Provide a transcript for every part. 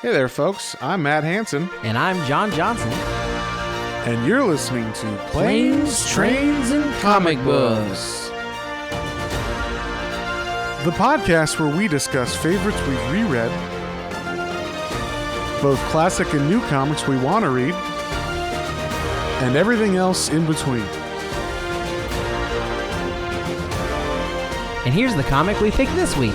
Hey there, folks. I'm Matt Hansen. And I'm John Johnson. And you're listening to Planes, Trains, and Comic Books. The podcast where we discuss favorites we've reread, both classic and new comics we want to read, and everything else in between. And here's the comic we picked this week.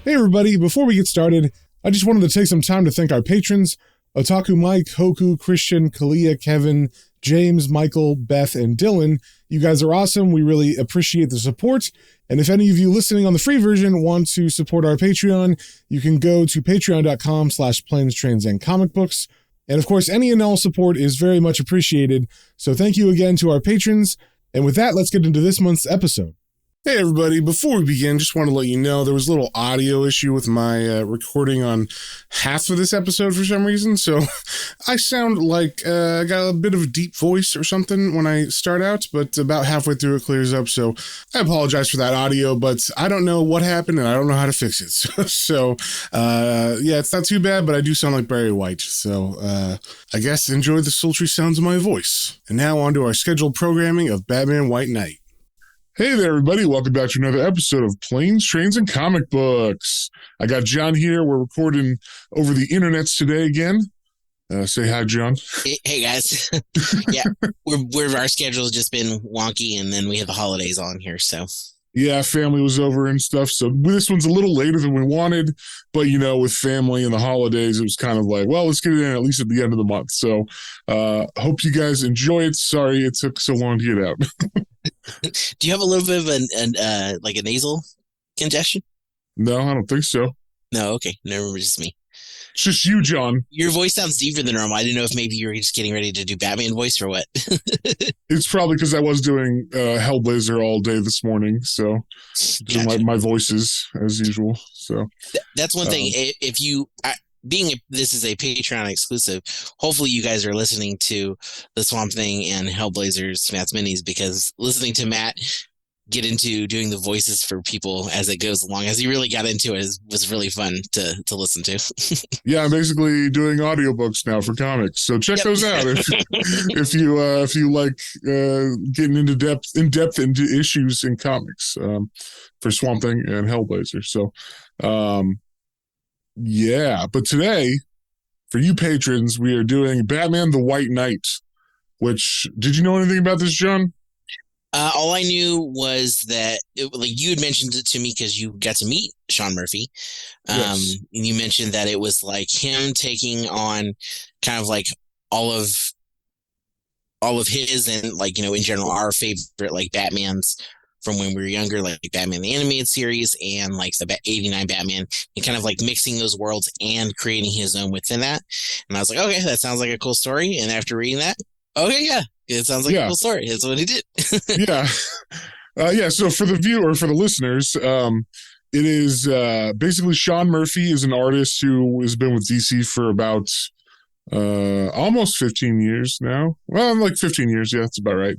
Hey everybody, before we get started, I just wanted to take some time to thank our patrons, Otaku Mike, Hoku, Christian, Kalia, Kevin, James, Michael, Beth, and Dylan. You guys are awesome. We really appreciate the support. And if any of you listening on the free version want to support our Patreon, you can go to patreon.com/planes, trains, and comic books. And of course, any and all support is very much appreciated. So thank you again to our patrons. And with that, let's get into this month's episode. Hey everybody, before we begin, just want to let you know there was a little audio issue with my recording on half of this episode for some reason, so I sound like I got a bit of a deep voice or something when I start out, but about halfway through it clears up, so I apologize for that audio, but I don't know what happened and I don't know how to fix it, so yeah, it's not too bad, but I do sound like Barry White, so I guess enjoy the sultry sounds of my voice. And now on to our scheduled programming of Batman White Knight. Hey there, everybody. Welcome back to another episode of Planes, Trains, and Comic Books. I got John here. We're recording over the internets today again. Say hi, John. Hey guys. Yeah, our schedule's just been wonky, and then we have the holidays on here, so. Yeah, family was over and stuff, so this one's a little later than we wanted, but, you know, with family and the holidays, it was kind of like, well, let's get it in at least at the end of the month. So, hope you guys enjoy it. Sorry it took so long to get out. Do you have a little bit of like a nasal congestion? No, I don't think so. No, okay. Never, just me. It's just you, John. Your voice sounds deeper than normal. I didn't know if maybe you were just getting ready to do Batman voice or what. It's probably because I was doing Hellblazer all day this morning, so gotcha. my voices as usual. So that's one thing. If you this is a Patreon exclusive, hopefully you guys are listening to the Swamp Thing and Hellblazer's Matt's Minis, because listening to Matt get into doing the voices for people as it goes along, as he really got into it, was really fun to listen to. Yeah, I'm basically doing audiobooks now for comics, so check those out if you like getting in depth into issues in comics for Swamp Thing and Hellblazer. So yeah, but today for you patrons, we are doing Batman the White Knight. Which, did you know anything about this, John? All I knew was that you had mentioned it to me because you got to meet Sean Murphy. Yes. And you mentioned that it was like him taking on kind of like all of his and, like, you know, in general, our favorite like Batmans from when we were younger, like Batman the Animated Series and like the 89 Batman, and kind of like mixing those worlds and creating his own within that. And I was like, okay, that sounds like a cool story. And after reading that, okay, yeah. It sounds like a cool story. That's what he did. Yeah. Yeah. So for the viewer, for the listeners, it is basically Sean Murphy is an artist who has been with DC for about almost 15 years now. Well, like 15 years. Yeah, that's about right.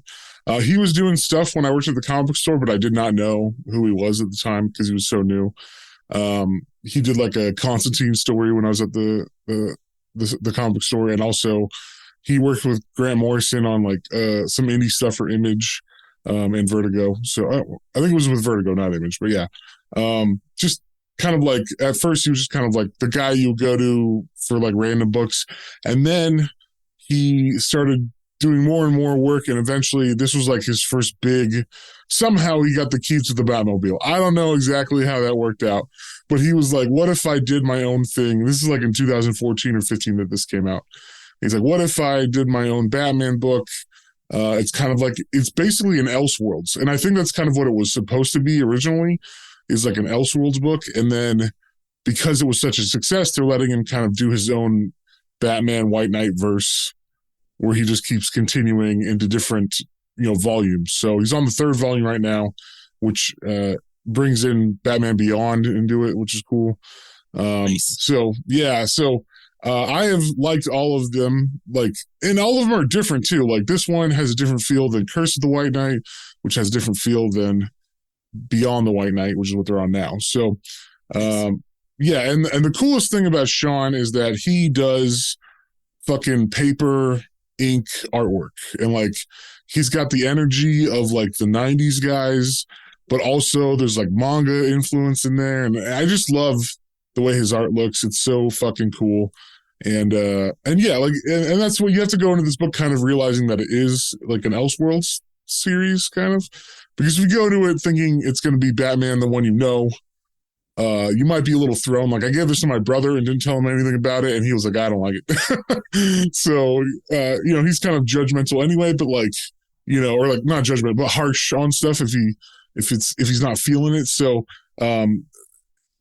He was doing stuff when I worked at the comic book store, but I did not know who he was at the time because he was so new. He did like a Constantine story when I was at the comic book store, and also he worked with Grant Morrison on like some indie stuff for Image and Vertigo. So I think it was with Vertigo, not Image, but yeah. Just kind of like, at first he was just kind of like the guy you go to for like random books. And then he started doing more and more work, and eventually this was like his first big, somehow he got the keys to the Batmobile. I don't know exactly how that worked out, but he was like, what if I did my own thing? This is like in 2014 or 15 that this came out. He's like, what if I did my own Batman book? It's kind of like, it's basically an Elseworlds. And I think that's kind of what it was supposed to be originally, is like an Elseworlds book. And then because it was such a success, they're letting him kind of do his own Batman White Knight verse, where he just keeps continuing into different, you know, volumes. So he's on the third volume right now, which brings in Batman Beyond into it, which is cool. Nice. So, yeah. So, I have liked all of them, like, and all of them are different too. Like this one has a different feel than Curse of the White Knight, which has a different feel than Beyond the White Knight, which is what they're on now. So, Yeah, and the coolest thing about Sean is that he does fucking paper ink artwork, and like he's got the energy of like the 90s guys, but also there's like manga influence in there, and I just love the way his art looks. It's so fucking cool. And yeah, like and that's what you have to go into this book kind of realizing that it is like an Elseworlds series kind of, because if you go into it thinking it's going to be Batman, the one you know, you might be a little thrown. Like I gave this to my brother and didn't tell him anything about it, and he was like, I don't like it. So you know, he's kind of judgmental anyway, but like, you know, or like not judgmental, but harsh on stuff if he's not feeling it. So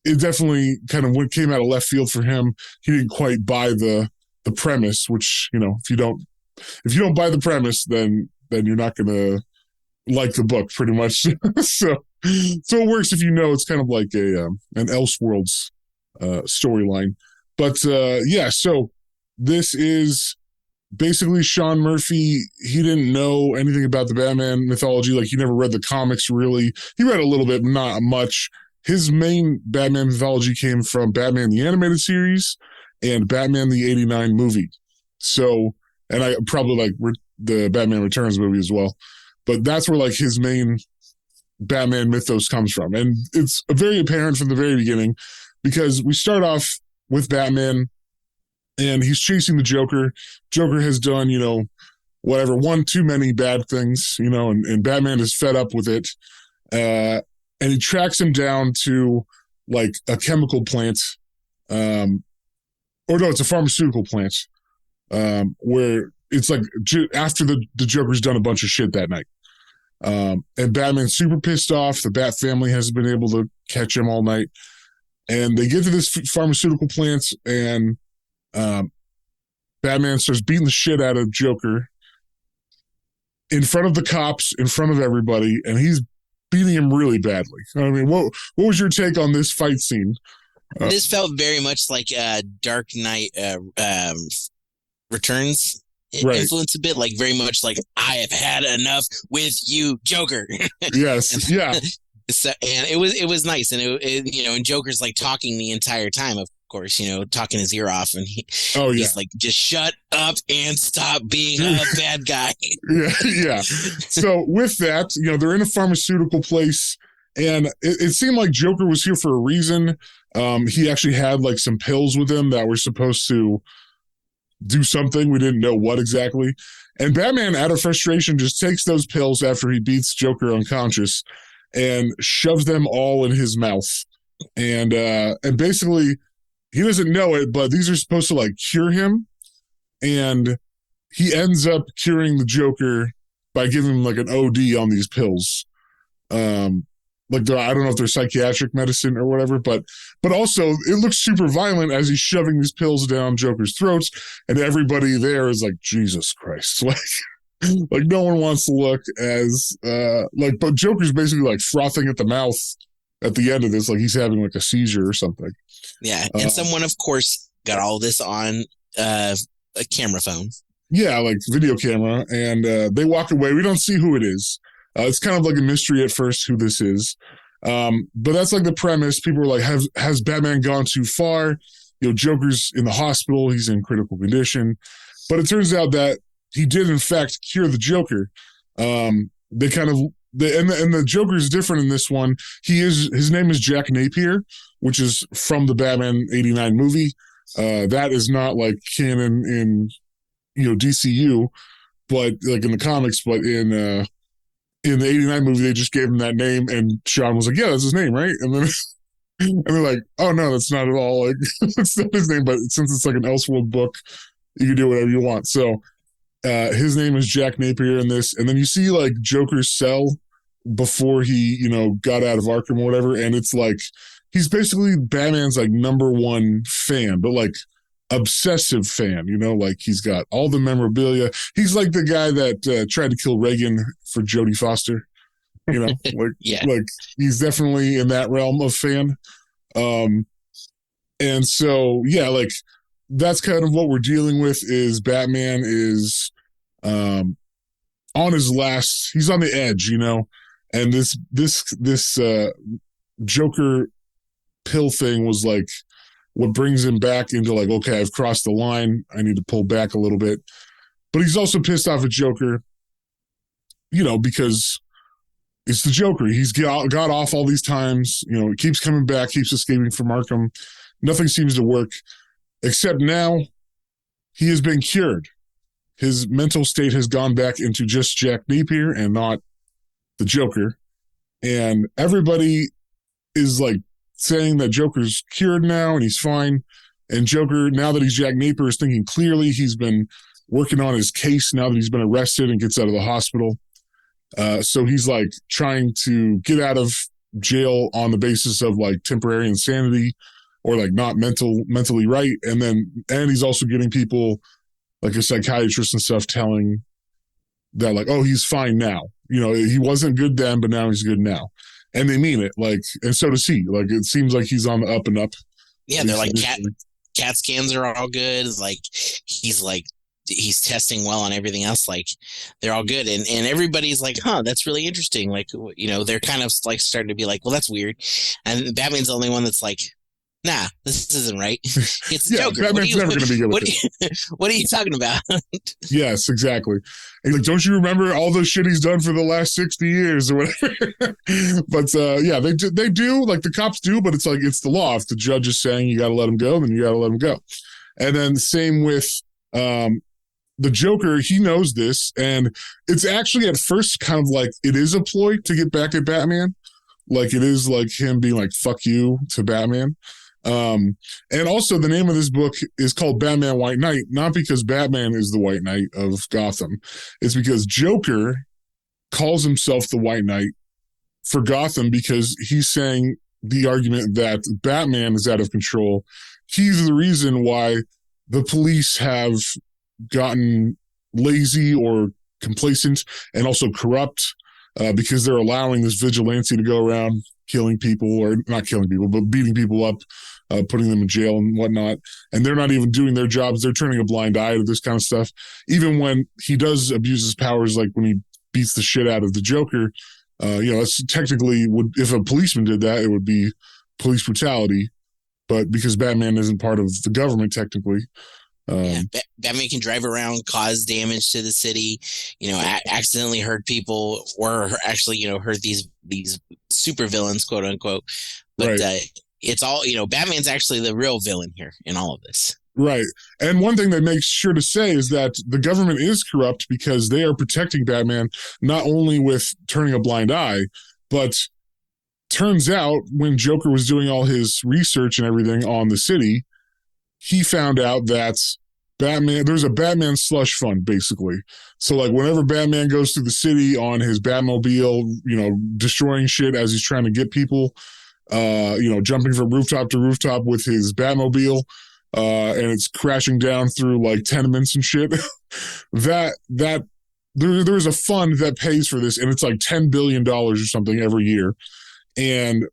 it definitely kind of came out of left field for him. He didn't quite buy the premise, which, you know, if you don't buy the premise, then you're not gonna like the book pretty much. so it works if you know it's kind of like an Elseworlds storyline. But yeah, so this is basically Sean Murphy. He didn't know anything about the Batman mythology. Like he never read the comics really. He read a little bit, not much. His main Batman mythology came from Batman the Animated Series and Batman the '89 movie. So, and I probably like the Batman Returns movie as well. But that's where like his main Batman mythos comes from. And it's very apparent from the very beginning because we start off with Batman and he's chasing the Joker. Joker has done, you know, whatever, one too many bad things, you know, and Batman is fed up with it. And he tracks him down to like a chemical plant, or no, it's a pharmaceutical plant, where it's like after the Joker's done a bunch of shit that night. And Batman's super pissed off. The Bat family hasn't been able to catch him all night. And they get to this pharmaceutical plant, and Batman starts beating the shit out of Joker in front of the cops, in front of everybody, and he's beating him really badly. I mean, what was your take on this fight scene? This felt very much like Dark Knight Returns influence a bit, like very much like I have had enough with you, Joker. Yes, yeah. So, and it was nice, and it you know, and Joker's like talking the entire time, of course, you know, talking his ear off, and he's like, just shut up and stop being a bad guy. Yeah. So with that, you know, they're in a pharmaceutical place, and it seemed like Joker was here for a reason. He actually had like some pills with him that were supposed to do something. We didn't know what exactly. And Batman, out of frustration, just takes those pills after he beats Joker unconscious and shoves them all in his mouth. And basically, he doesn't know it, but these are supposed to like cure him. And he ends up curing the Joker by giving him like an OD on these pills. Like I don't know if they're psychiatric medicine or whatever, but also it looks super violent as he's shoving these pills down Joker's throats, and everybody there is like, Jesus Christ. Like no one wants to look as but Joker's basically like frothing at the mouth at the end of this, like he's having like a seizure or something. Yeah, and someone, of course, got all this on a camera phone. Yeah, like video camera, and they walk away. We don't see who it is. It's kind of like a mystery at first who this is. But that's like the premise. People are like, has Batman gone too far? You know, Joker's in the hospital. He's in critical condition. But it turns out that he did, in fact, cure the Joker. And the Joker is different in this one. His name is Jack Napier, which is from the Batman '89 movie. That is not like canon in, you know, DCU, but like in the comics, but in the '89 movie, they just gave him that name, and Sean was like, yeah, that's his name, right? And then and they're like, oh no, that's not at all, like that's not his name, but since it's like an Elseworld book, you can do whatever you want. So his name is Jack Napier in this, and then you see like Joker's cell before he, you know, got out of Arkham or whatever, and it's like he's basically Batman's like #1 fan, but like obsessive fan, you know, like he's got all the memorabilia. He's like the guy that tried to kill Reagan for Jodie Foster, you know, like yeah. Like he's definitely in that realm of fan. And so yeah, like that's kind of what we're dealing with. Is Batman is on his last, he's on the edge, you know, and this Joker pill thing was like what brings him back into like, okay, I've crossed the line. I need to pull back a little bit. But he's also pissed off at Joker, because it's the Joker. He's got off all these times. He keeps coming back, keeps escaping from Arkham. Nothing seems to work, except now he has been cured. His mental state has gone back into just Jack Napier and not the Joker. And everybody is like saying that Joker's cured now and he's fine. And Joker, now that he's Jack Napier, is thinking clearly. He's been working on his case now that he's been arrested and gets out of the hospital. So he's like trying to get out of jail on the basis of like temporary insanity or like not mentally right. And he's also getting people like a psychiatrist and stuff telling that like, oh, he's fine now. He wasn't good then, but now he's good now. And they mean it. Like, and so does he. Like, it seems like he's on the up and up. Yeah, they're like CAT scans are all good. He's testing well on everything else. Like, they're all good. And everybody's like, huh, that's really interesting. Like, they're kind of like starting to be like, well, that's weird. And Batman's the only one that's like, nah, this isn't right. It's the Joker. Batman's never going to be good with it. What are you talking about? Yes, exactly. And like, don't you remember all the shit he's done for the last 60 years or whatever? But they do, like the cops do, but it's like, it's the law. If the judge is saying you got to let him go, then you got to let him go. And then same with the Joker, he knows this. And it's actually at first kind of like, it is a ploy to get back at Batman. Like it is like him being like, fuck you to Batman. And also the name of this book is called Batman White Knight, not because Batman is the White Knight of Gotham. It's because Joker calls himself the White Knight for Gotham because he's saying the argument that Batman is out of control. He's the reason why the police have gotten lazy or complacent and also corrupt because they're allowing this vigilante to go around killing people, or not killing people, but beating people up, putting them in jail and whatnot. And they're not even doing their jobs. They're turning a blind eye to this kind of stuff. Even when he does abuse his powers, like when he beats the shit out of the Joker, that's technically if a policeman did that, it would be police brutality. But because Batman isn't part of the government technically, Batman can drive around, cause damage to the city, accidentally hurt people, or actually, hurt these super villains, quote unquote. But right. It's all, Batman's actually the real villain here in all of this. Right. And one thing they make sure to say is that the government is corrupt because they are protecting Batman, not only with turning a blind eye, but turns out when Joker was doing all his research and everything on the city, he found out that there's a Batman slush fund, basically. So, like, whenever Batman goes through the city on his Batmobile, destroying shit as he's trying to get people, jumping from rooftop to rooftop with his Batmobile, and it's crashing down through, like, tenements and shit, there's a fund that pays for this, and it's like $10 billion or something every year. And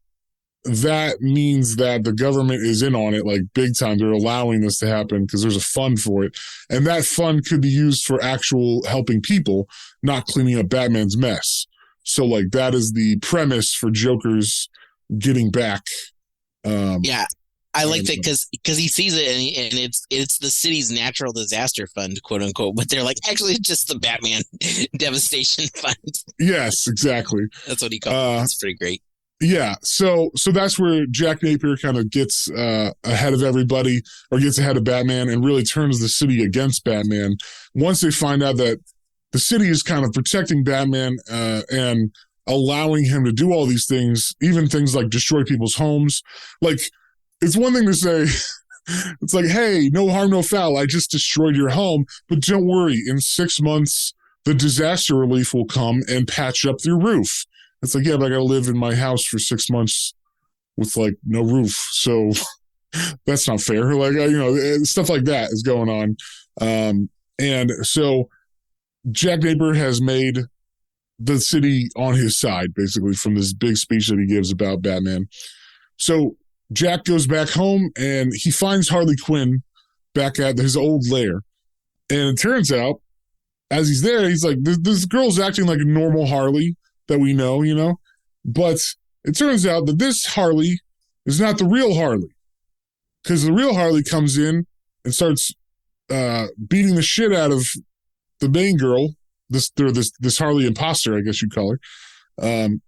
that means that the government is in on it like big time. They're allowing this to happen because there's a fund for it. And that fund could be used for actual helping people, not cleaning up Batman's mess. So like that is the premise for Joker's getting back. I like that because he sees it and it's the city's natural disaster fund, quote unquote. But they're like, actually, it's just the Batman devastation fund. Yes, exactly. That's what he calls it. It's pretty great. Yeah, so that's where Jack Napier kind of gets ahead of everybody, or gets ahead of Batman, and really turns the city against Batman. Once they find out that the city is kind of protecting Batman and allowing him to do all these things, even things like destroy people's homes. Like, it's one thing to say, it's like, hey, no harm, no foul, I just destroyed your home, but don't worry, in 6 months, the disaster relief will come and patch up your roof. It's like, yeah, but I got to live in my house for 6 months with like no roof. So that's not fair. Like, stuff like that is going on. And so Jack Napier has made the city on his side, basically, from this big speech that he gives about Batman. So Jack goes back home and he finds Harley Quinn back at his old lair. And it turns out, as he's there, he's like, this girl's acting like a normal Harley that we know, but it turns out that this Harley is not the real Harley, because the real Harley comes in and starts beating the shit out of the main girl, this Harley imposter, I guess you'd call her. And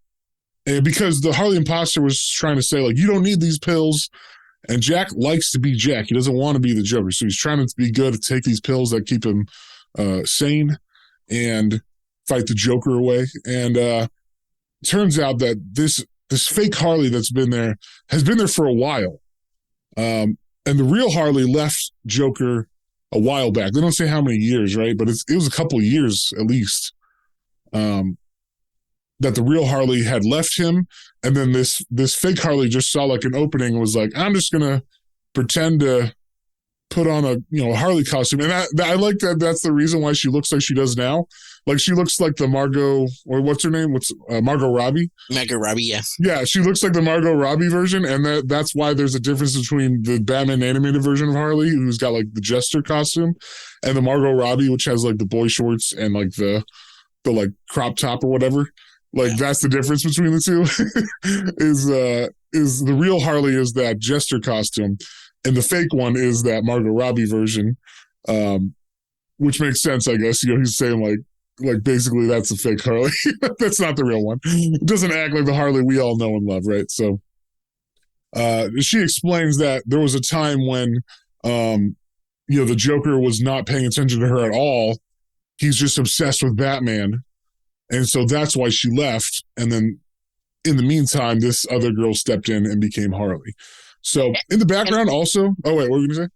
because the Harley imposter was trying to say, like, you don't need these pills. And Jack likes to be Jack. He doesn't want to be the Joker. So he's trying to be good, take these pills that keep him sane and fight the Joker away. And turns out that this fake Harley that's been there has been there for a while. And the real Harley left Joker a while back. They don't say how many years, right? But it was a couple of years at least that the real Harley had left him. And then this fake Harley just saw like an opening and was like, I'm just going to pretend to put on a Harley costume. And I like that that's the reason why she looks like she does now. Like she looks like the Margot, or what's her name? Margot Robbie? Margot Robbie, yeah. Yeah, she looks like the Margot Robbie version. And that's why there's a difference between the Batman animated version of Harley, who's got like the Jester costume, and the Margot Robbie, which has like the boy shorts and like the like crop top or whatever. Like that's the difference between the two. is the real Harley is that Jester costume, and the fake one is that Margot Robbie version, which makes sense, I guess. He's saying like basically that's a fake Harley. That's not the real one. It doesn't act like the Harley we all know and love, right? So she explains that there was a time when the Joker was not paying attention to her at all. He's just obsessed with Batman. And so that's why she left. And then in the meantime, this other girl stepped in and became Harley. So in the background also, oh wait, what were you gonna say?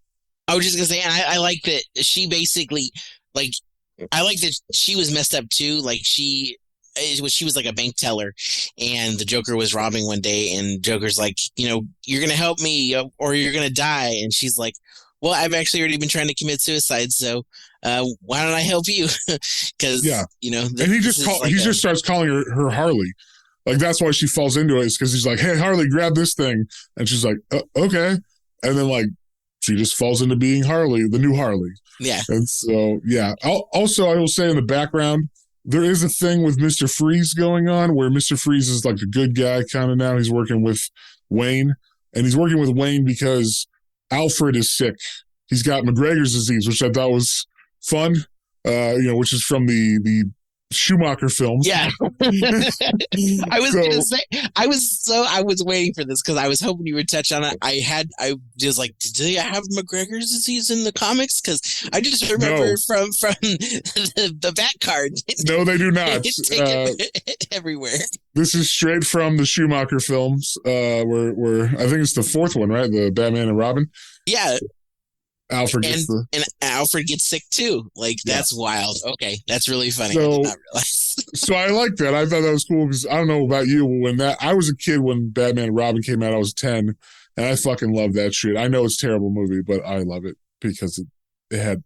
I was just gonna say, and I like that she basically, like, I like that she was messed up too. Like she was like a bank teller, and the Joker was robbing one day, and Joker's like, you're gonna help me or you're gonna die. And she's like, well, I've actually already been trying to commit suicide, so why don't I help you? Because and he just starts calling her Harley. Like that's why she falls into it, is because he's like, hey, Harley, grab this thing, and she's like, okay, and then like she just falls into being Harley, the new Harley. Yeah. And so also I will say in the background there is a thing with Mr. Freeze going on where Mr. Freeze is like a good guy kind of now. He's working with Wayne, and he's working with Wayne because Alfred is sick. He's got McGregor's disease, which I thought was fun, which is from the Schumacher films. Yeah. I was waiting for this because I was hoping you would touch on it. I was like, do they have McGregor's disease in the comics? Because I just remember from the Bat card. No, they do not. Everywhere. This is straight from the Schumacher films, where I think it's the fourth one, right? The Batman and Robin. Yeah. Alfred and Alfred gets sick too. Like that's wild. Okay, that's really funny. I did not realize. So I like that. I thought that was cool because I don't know about you, I was a kid when Batman and Robin came out. I was 10, and I fucking love that shit. I know it's a terrible movie, but I love it because it had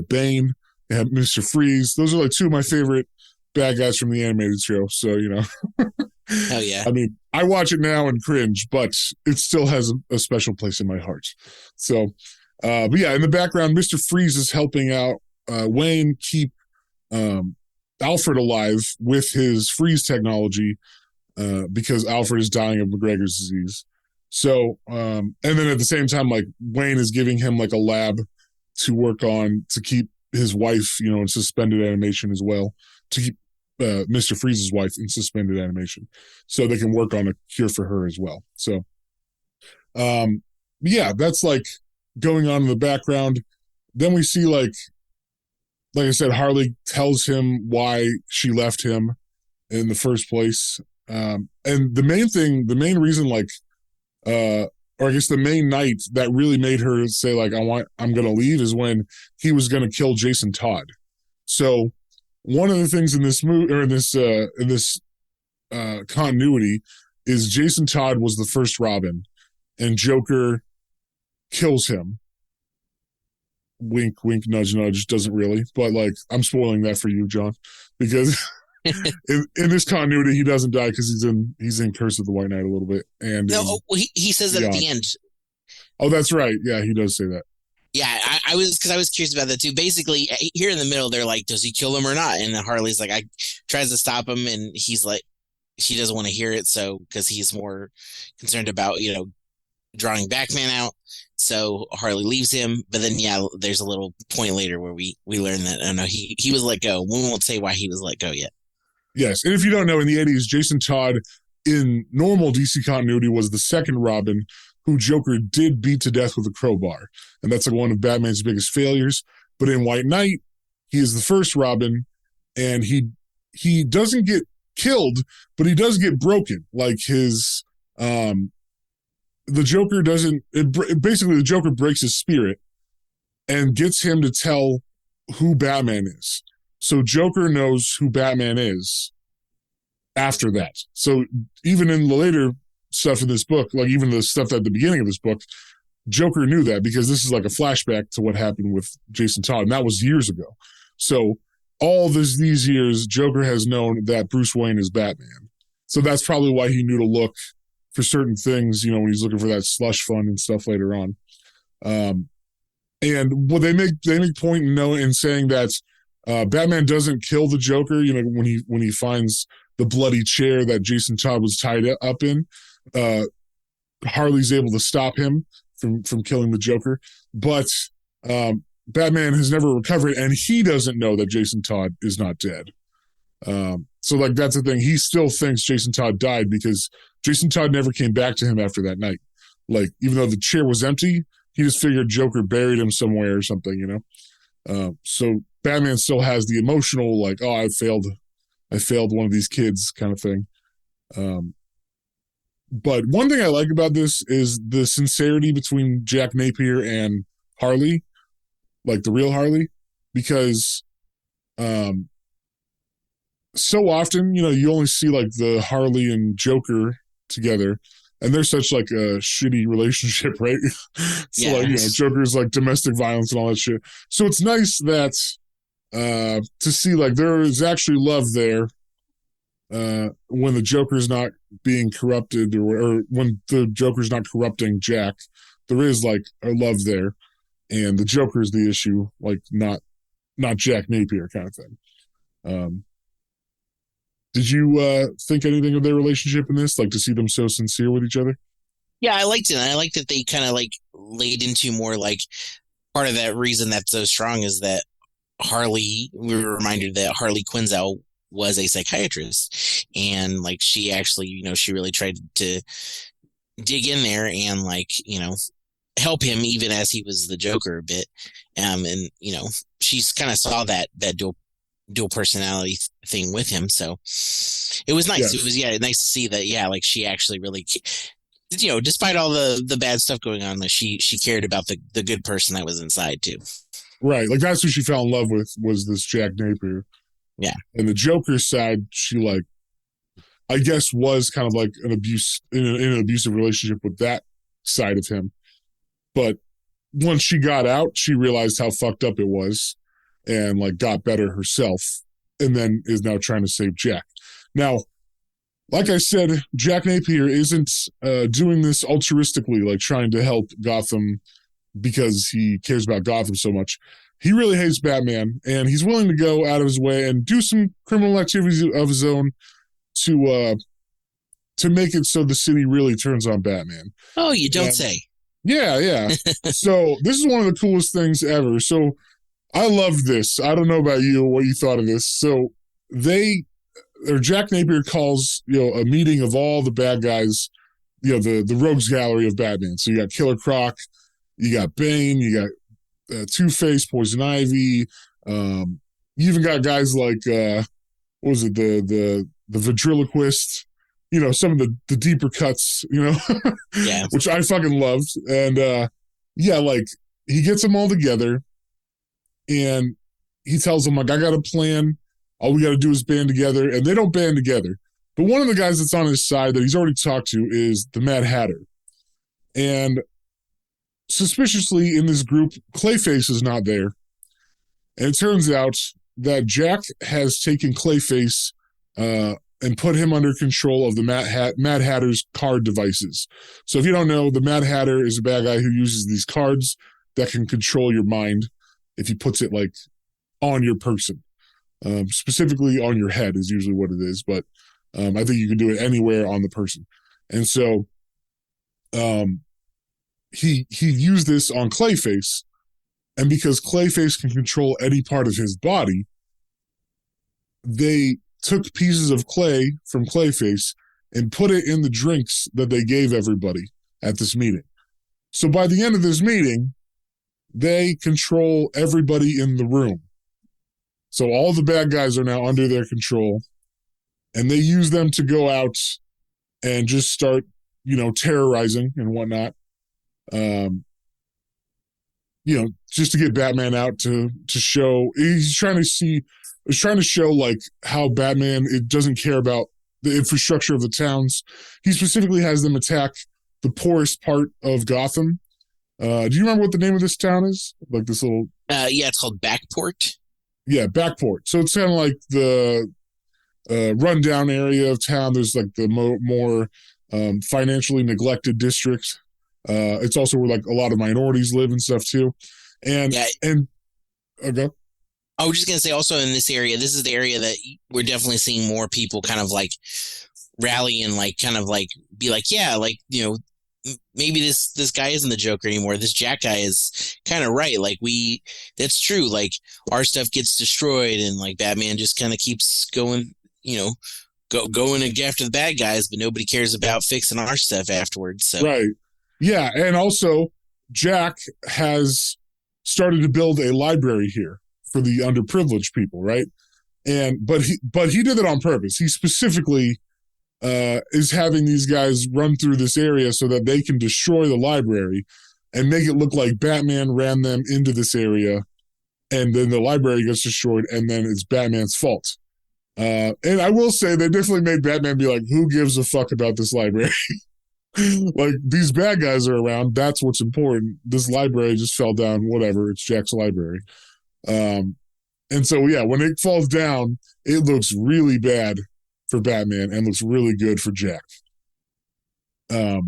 Bane, it had Mr. Freeze. Those are like two of my favorite bad guys from the animated show. So Hell yeah. I mean, I watch it now and cringe, but it still has a special place in my heart. So. But yeah, in the background, Mr. Freeze is helping out Wayne keep Alfred alive with his freeze technology because Alfred is dying of McGregor's disease. So, and then at the same time, like Wayne is giving him like a lab to work on to keep his wife, in suspended animation as well, to keep Mr. Freeze's wife in suspended animation so they can work on a cure for her as well. So, yeah, that's like going on in the background. Then we see like I said, Harley tells him why she left him in the first place. And the main reason, like, or I guess the main night that really made her say like, I'm going to leave is when he was going to kill Jason Todd. So one of the things in this movie or in this continuity is Jason Todd was the first Robin, and Joker kills him. Wink, wink, nudge, nudge. Doesn't really, but like I'm spoiling that for you, John, because in this continuity he doesn't die because he's in Curse of the White Knight a little bit. And he says that at the end. Oh, that's right. Yeah, he does say that. Yeah, I was curious about that too. Basically, here in the middle, they're like, does he kill him or not? And Harley's like, I tries to stop him, and he's like, he doesn't want to hear it. So because he's more concerned about drawing Batman out. So Harley leaves him, but then there's a little point later where we learn that no, he was let go. We won't say why he was let go yet. Yes, and if you don't know, in the 80s, Jason Todd in normal DC continuity was the second Robin who Joker did beat to death with a crowbar. And that's like one of Batman's biggest failures. But in White Knight, he is the first Robin, and he doesn't get killed, but he does get broken. Like his the Joker doesn't basically the Joker breaks his spirit and gets him to tell who Batman is. So Joker knows who Batman is after that. So even in the later stuff in this book, like even the stuff at the beginning of this book, Joker knew that because this is like a flashback to what happened with Jason Todd, and that was years ago. So all these years, Joker has known that Bruce Wayne is Batman. So that's probably why he knew to look for certain things, when he's looking for that slush fund and stuff later on. And they make point in saying that Batman doesn't kill the Joker. When he finds the bloody chair that Jason Todd was tied up in, Harley's able to stop him from killing the Joker. But Batman has never recovered, and he doesn't know that Jason Todd is not dead. So like that's the thing. He still thinks Jason Todd died because Jason Todd never came back to him after that night. Like even though the chair was empty, he just figured Joker buried him somewhere or something, So Batman still has the emotional, like, oh, I failed one of these kids kind of thing. But one thing I like about this is the sincerity between Jack Napier and Harley, like the real Harley, because so often, you only see like the Harley and Joker together, and they're such like a shitty relationship, right? So like, Joker's like domestic violence and all that shit. So it's nice that to see like there is actually love there when the Joker's not being corrupted or when the Joker's not corrupting Jack. There is like a love there, and the Joker's the issue, like not Jack Napier kind of thing. Did you think anything of their relationship in this? Like to see them so sincere with each other? Yeah, I liked it. I liked that they kind of like laid into more like part of that reason that's so strong is that we were reminded that Harley Quinzel was a psychiatrist, and like she actually, she really tried to dig in there and like, help him even as he was the Joker a bit. And she's kind of saw that dual personality thing with him. So it was nice. Yes. It was nice to see that. Yeah. Like she actually really, despite all the bad stuff going on, that she cared about the good person that was inside too. Right. Like that's who she fell in love with, was this Jack Napier. Yeah. And the Joker side, she like, I guess was kind of like an abusive relationship with that side of him. But once she got out, she realized how fucked up it was and like got better herself, and then is now trying to save Jack. Now, like I said, Jack Napier isn't doing this altruistically, like trying to help Gotham because he cares about Gotham so much. He really hates Batman, and he's willing to go out of his way and do some criminal activities of his own to make it so the city really turns on Batman. Oh, you don't say. Yeah. So this is one of the coolest things ever. So I love this. I don't know about you, what you thought of this. So Jack Napier calls, a meeting of all the bad guys, the rogues gallery of Batman. So you got Killer Croc, you got Bane, you got Two-Face, Poison Ivy. You even got guys like, what was it, the ventriloquist, some of the deeper cuts, yeah, which I fucking loved. And like he gets them all together. And he tells them, like, I got a plan. All we got to do is band together. And they don't band together. But one of the guys that's on his side that he's already talked to is the Mad Hatter. And suspiciously in this group, Clayface is not there. And it turns out that Jack has taken Clayface and put him under control of the Mad Hatter's card devices. So if you don't know, the Mad Hatter is a bad guy who uses these cards that can control your mind if he puts it like on your person. Specifically on your head is usually what it is. But I think you can do it anywhere on the person. And so he used this on Clayface, and because Clayface can control any part of his body, they took pieces of clay from Clayface and put it in the drinks that they gave everybody at this meeting. So by the end of this meeting, they control everybody in the room. So all the bad guys are now under their control, and they use them to go out and just start, terrorizing and whatnot. Just to get Batman out to show, he's trying to show like how Batman, it doesn't care about the infrastructure of the towns. He specifically has them attack the poorest part of Gotham. Do you remember what the name of this town is? Like this little... it's called Backport. Yeah, Backport. So it's kind of like the rundown area of town. There's like the more financially neglected district. It's also where like a lot of minorities live and stuff too. And okay. I was just gonna say also in this area, this is the area that we're definitely seeing more people kind of like rally and like kind of like be like, yeah, like, maybe this guy isn't the Joker anymore. This Jack guy is kind of right. Like that's true. Like our stuff gets destroyed and like Batman just kind of keeps going, going after the bad guys, but nobody cares about fixing our stuff afterwards. So right. Yeah, and also Jack has started to build a library here for the underprivileged people, right? But he did it on purpose. He specifically is having these guys run through this area so that they can destroy the library and make it look like Batman ran them into this area, and then the library gets destroyed, and then it's Batman's fault. And I will say they definitely made Batman be like, who gives a fuck about this library? Like, these bad guys are around. That's what's important. This library just fell down. Whatever. It's Jack's library. And so, yeah, when it falls down, it looks really bad for Batman and looks really good for Jack. Yeah,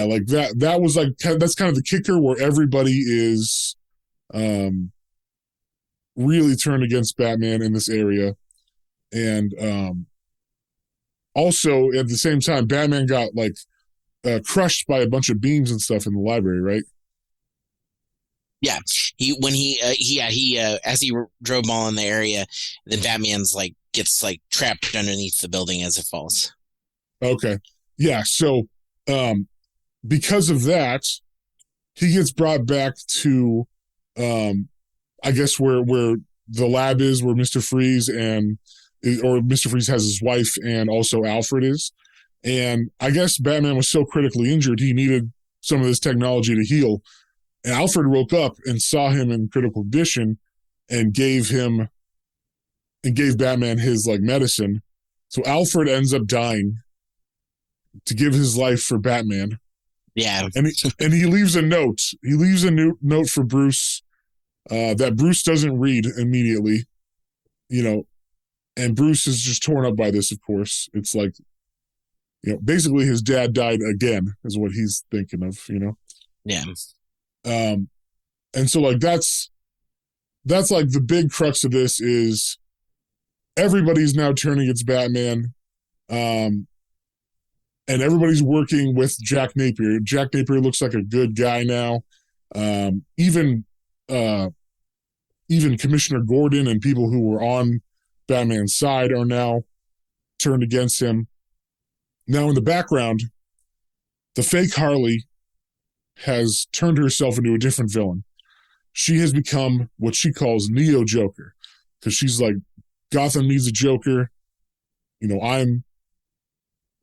like that was like, that's kind of the kicker where everybody is really turned against Batman in this area. And also, at the same time, Batman got like crushed by a bunch of beams and stuff in the library, right? Yeah, as he drove all in the area, then Batman's like gets like trapped underneath the building as it falls. Okay, yeah. So, because of that, he gets brought back to, I guess where the lab is, where Mr. Freeze or Mr. Freeze has his wife, and also Alfred is. And I guess Batman was so critically injured, he needed some of this technology to heal. And Alfred woke up and saw him in critical condition and gave Batman his like medicine. So Alfred ends up dying to give his life for Batman. Yeah. And he leaves a note. He leaves a note for Bruce that Bruce doesn't read immediately, and Bruce is just torn up by this, of course. It's like, basically his dad died again is what he's thinking of, Yeah. And so like that's like the big crux of this is everybody's now turning against Batman. And everybody's working with Jack Napier. Jack Napier looks like a good guy now. Even Commissioner Gordon and people who were on Batman's side are now turned against him. Now in the background, the fake Harley has turned herself into a different villain. She has become what she calls Neo Joker, because she's like, Gotham needs a Joker. I'm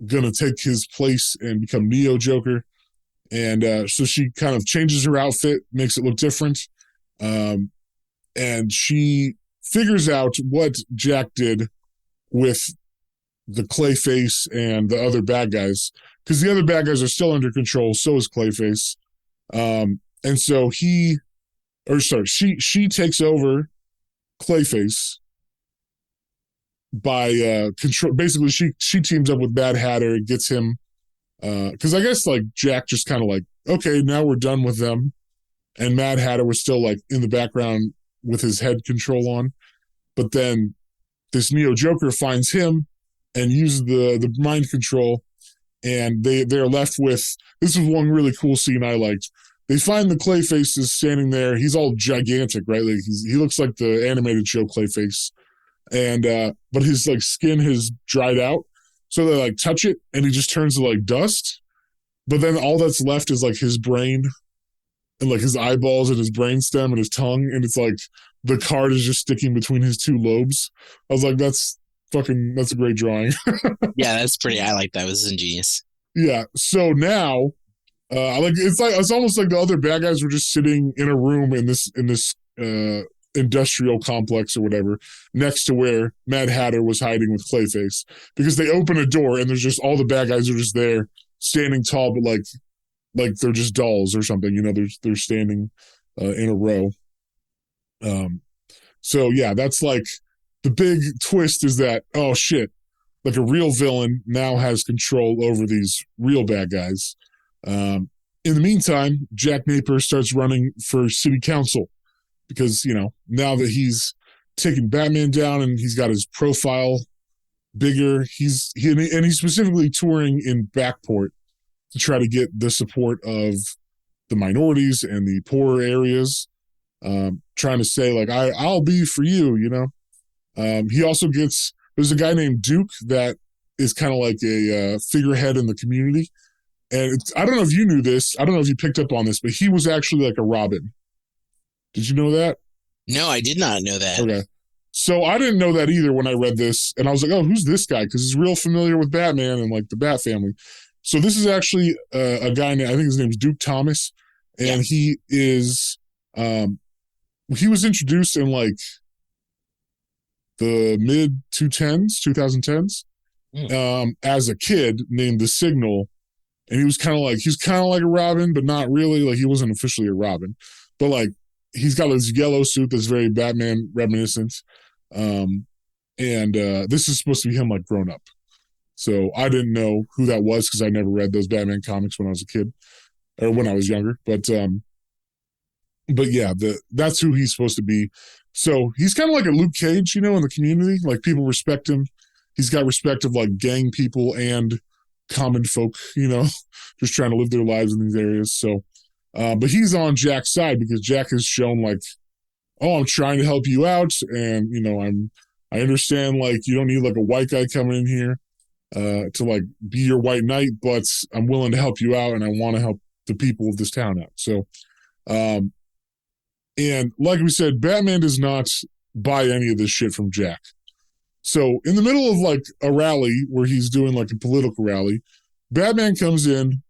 gonna take his place and become Neo Joker. And so she kind of changes her outfit, makes it look different. And she figures out what Jack did with the Clayface and the other bad guys, because the other bad guys are still under control. So is Clayface. And so she takes over Clayface by control. Basically, she teams up with Mad Hatter, gets him, because I guess like Jack just kind of like, okay, now we're done with them, and Mad Hatter was still like in the background with his head control on. But then this Neo Joker finds him and uses the mind control, and they're left with, this is one really cool scene I liked. They find the Clayface is standing there. He's all gigantic, right? Like he looks like the animated show Clayface, and but his like skin has dried out, so they like touch it, and he just turns to like dust. But then all that's left is like his brain, and like his eyeballs and his brainstem and his tongue, and it's like the card is just sticking between his two lobes. I was like, that's a great drawing. Yeah, that's pretty. I like that. It was ingenious. Yeah. So now, it's almost like the other bad guys were just sitting in a room in this industrial complex or whatever, next to where Mad Hatter was hiding with Clayface, because they open a door and there's just all the bad guys are just there, standing tall, but like they're just dolls or something. You know, they're standing in a row. So yeah, that's like the big twist is that, oh shit, like a real villain now has control over these real bad guys. In the meantime, Jack Napier starts running for city council because, you know, now that he's taken Batman down and he's got his profile bigger, he's specifically touring in Backport to try to get the support of the minorities and the poorer areas, trying to say like, I'll be for you, you know. He also gets, there's a guy named Duke that is kind of like a figurehead in the community. And I don't know if you knew this. I don't know if you picked up on this, but he was actually like a Robin. Did you know that? No, I did not know that. Okay. So I didn't know that either when I read this. And I was like, oh, who's this guy? Because he's real familiar with Batman and like the Bat family. So this is actually a guy named, I think his name's Duke Thomas. And he is, he was introduced in like the mid 2010s, as a kid named the Signal. And he was kind of like a Robin, but not really. Like he wasn't officially a Robin, but like he's got this yellow suit that's very Batman reminiscent. And this is supposed to be him like grown up. So I didn't know who that was because I never read those Batman comics when I was a kid or when I was younger. But yeah, that's who he's supposed to be. So he's kind of like a Luke Cage, you know, in the community. Like people respect him. He's got respect of like gang people and common folk, you know, just trying to live their lives in these areas. So, but he's on Jack's side because Jack has shown like, oh, I'm trying to help you out, and you know, I understand like you don't need like a white guy coming in here to like be your white knight, but I'm willing to help you out, and I want to help the people of this town out. So, and like we said, Batman does not buy any of this shit from Jack. So in the middle of like a rally where he's doing like a political rally, Batman comes in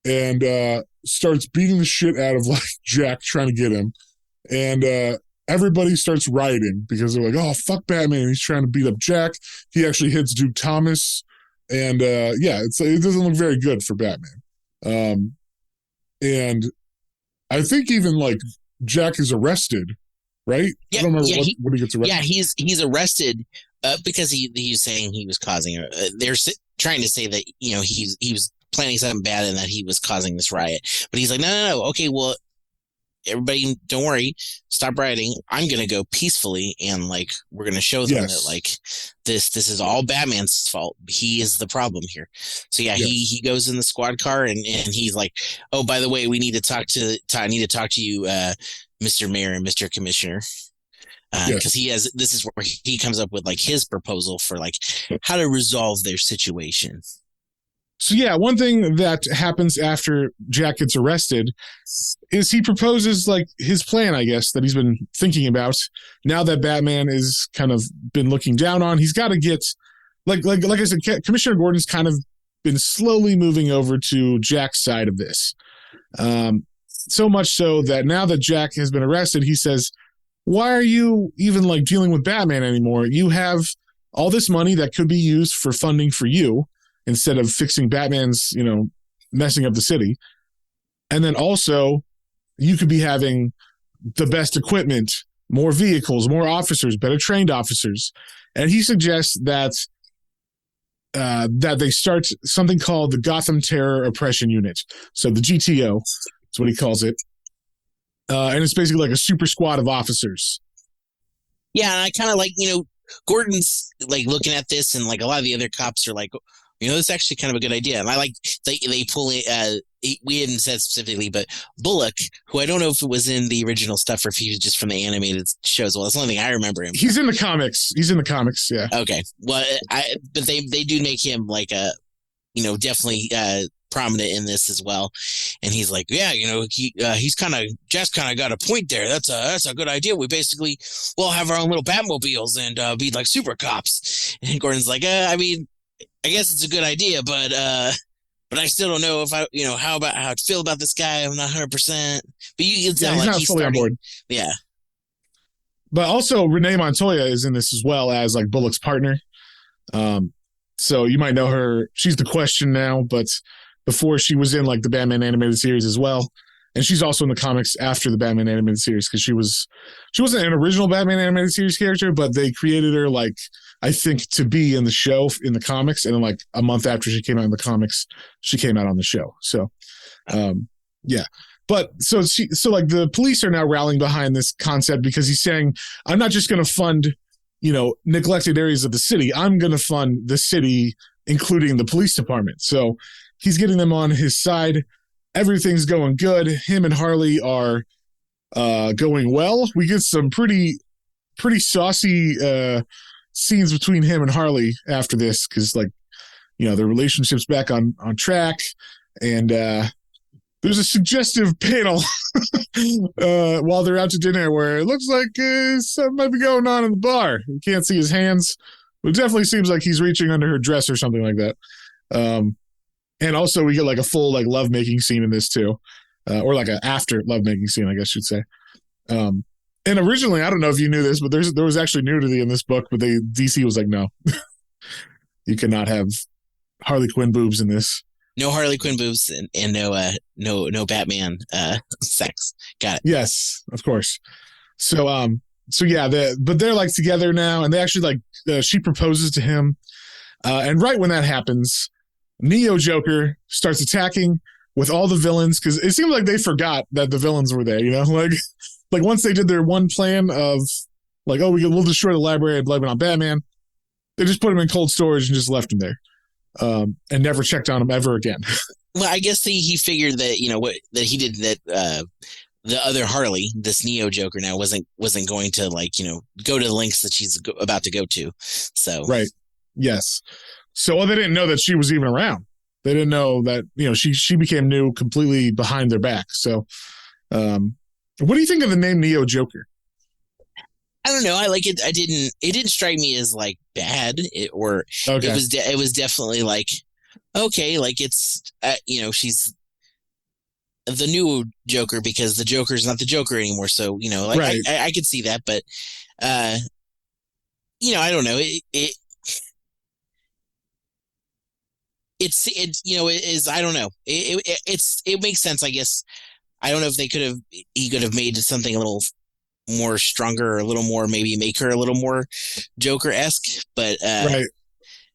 and starts beating the shit out of like Jack, trying to get him. And everybody starts rioting because they're like, oh, fuck Batman. He's trying to beat up Jack. He actually hits Duke Thomas. And yeah, it doesn't look very good for Batman. And I think even like Jack is arrested, right? Yeah, I don't remember what he gets arrested. Yeah, he's arrested because he's saying he was causing. They're trying to say that, you know, he was planning something bad and that he was causing this riot. But he's like, no. Okay, well, everybody, don't worry, stop rioting. I'm gonna go peacefully, and like we're gonna show them that like this is all Batman's fault. He is the problem here. So yeah, he goes in the squad car and he's like, oh, by the way, we need to talk to I need to talk to you, Mr. Mayor and Mr. Commissioner. Because this is where he comes up with like his proposal for like how to resolve their situation. So yeah, one thing that happens after Jack gets arrested is he proposes like his plan, I guess, that he's been thinking about. Now that Batman is kind of been looking down on, he's got to get like I said, Commissioner Gordon's kind of been slowly moving over to Jack's side of this. So much so that now that Jack has been arrested, he says, why are you even like dealing with Batman anymore? You have all this money that could be used for funding for you instead of fixing Batman's, you know, messing up the city. And then also you could be having the best equipment, more vehicles, more officers, better trained officers. And he suggests that they start something called the Gotham Terror Oppression Unit. So the GTO, that's what he calls it. And it's basically like a super squad of officers. Yeah, and I kind of like, you know, Gordon's like looking at this, and like a lot of the other cops are like, this is actually kind of a good idea. And I like they pull it. We hadn't said specifically, but Bullock, who I don't know if it was in the original stuff or if he was just from the animated shows. Well, that's the only thing I remember him. He's in the comics. Yeah. Okay. Well, but they do make him like a, definitely prominent in this as well. And he's like, yeah, he's Jeff's kind of got a point there. That's a good idea. We basically will have our own little Batmobiles and be like super cops. And Gordon's like, I mean, I guess it's a good idea, but I still don't know if how I feel about this guy. I'm not 100%. But you can tell he's not fully on board. Yeah. But also Renee Montoya is in this as well as like Bullock's partner. So you might know her. She's the Question now, but before she was in like the Batman animated series as well. And she's also in the comics after the Batman animated series because she wasn't an original Batman animated series character, but they created her like, I think, to be in the show in the comics. And then like a month after she came out in the comics, she came out on the show. So, yeah. But so like the police are now rallying behind this concept because he's saying, I'm not just going to fund, neglected areas of the city. I'm going to fund the city, including the police department. So he's getting them on his side. Everything's going good. Him and Harley are going well. We get some pretty saucy scenes between him and Harley after this because, like, their relationship's back on track. And there's a suggestive panel while they're out to dinner where it looks like something might be going on in the bar. You can't see his hands, but it definitely seems like he's reaching under her dress or something like that. And also we get like a full like lovemaking scene in this too, or like an after lovemaking scene, I guess you'd say. And originally, I don't know if you knew this, but there was actually nudity in this book, but DC was like, no, you cannot have Harley Quinn boobs in this. No Harley Quinn boobs and no Batman sex. Got it. Yes, of course. So yeah, but they're like together now, and they actually like she proposes to him, and right when that happens, Neo Joker starts attacking with all the villains because it seemed like they forgot that the villains were there. Like once they did their one plan of like, oh, we'll destroy the library and blame it on Batman, they just put him in cold storage and just left him there. And never checked on him ever again. Well, I guess he figured that that he did that. The other Harley, this Neo Joker now, wasn't going to go to the lengths that she's about to go to. So right, yes. So they didn't know that she was even around. They didn't know that she became new completely behind their back. So, what do you think of the name Neo Joker? I don't know. I like it. It didn't strike me as like bad. It was definitely like, okay, like it's, she's the new Joker because the Joker's not the Joker anymore. So, right. I could see that, but, I don't know. I don't know. It makes sense, I guess. I don't know if he could have made something a little more stronger or a little more, maybe make her a little more Joker-esque, but right.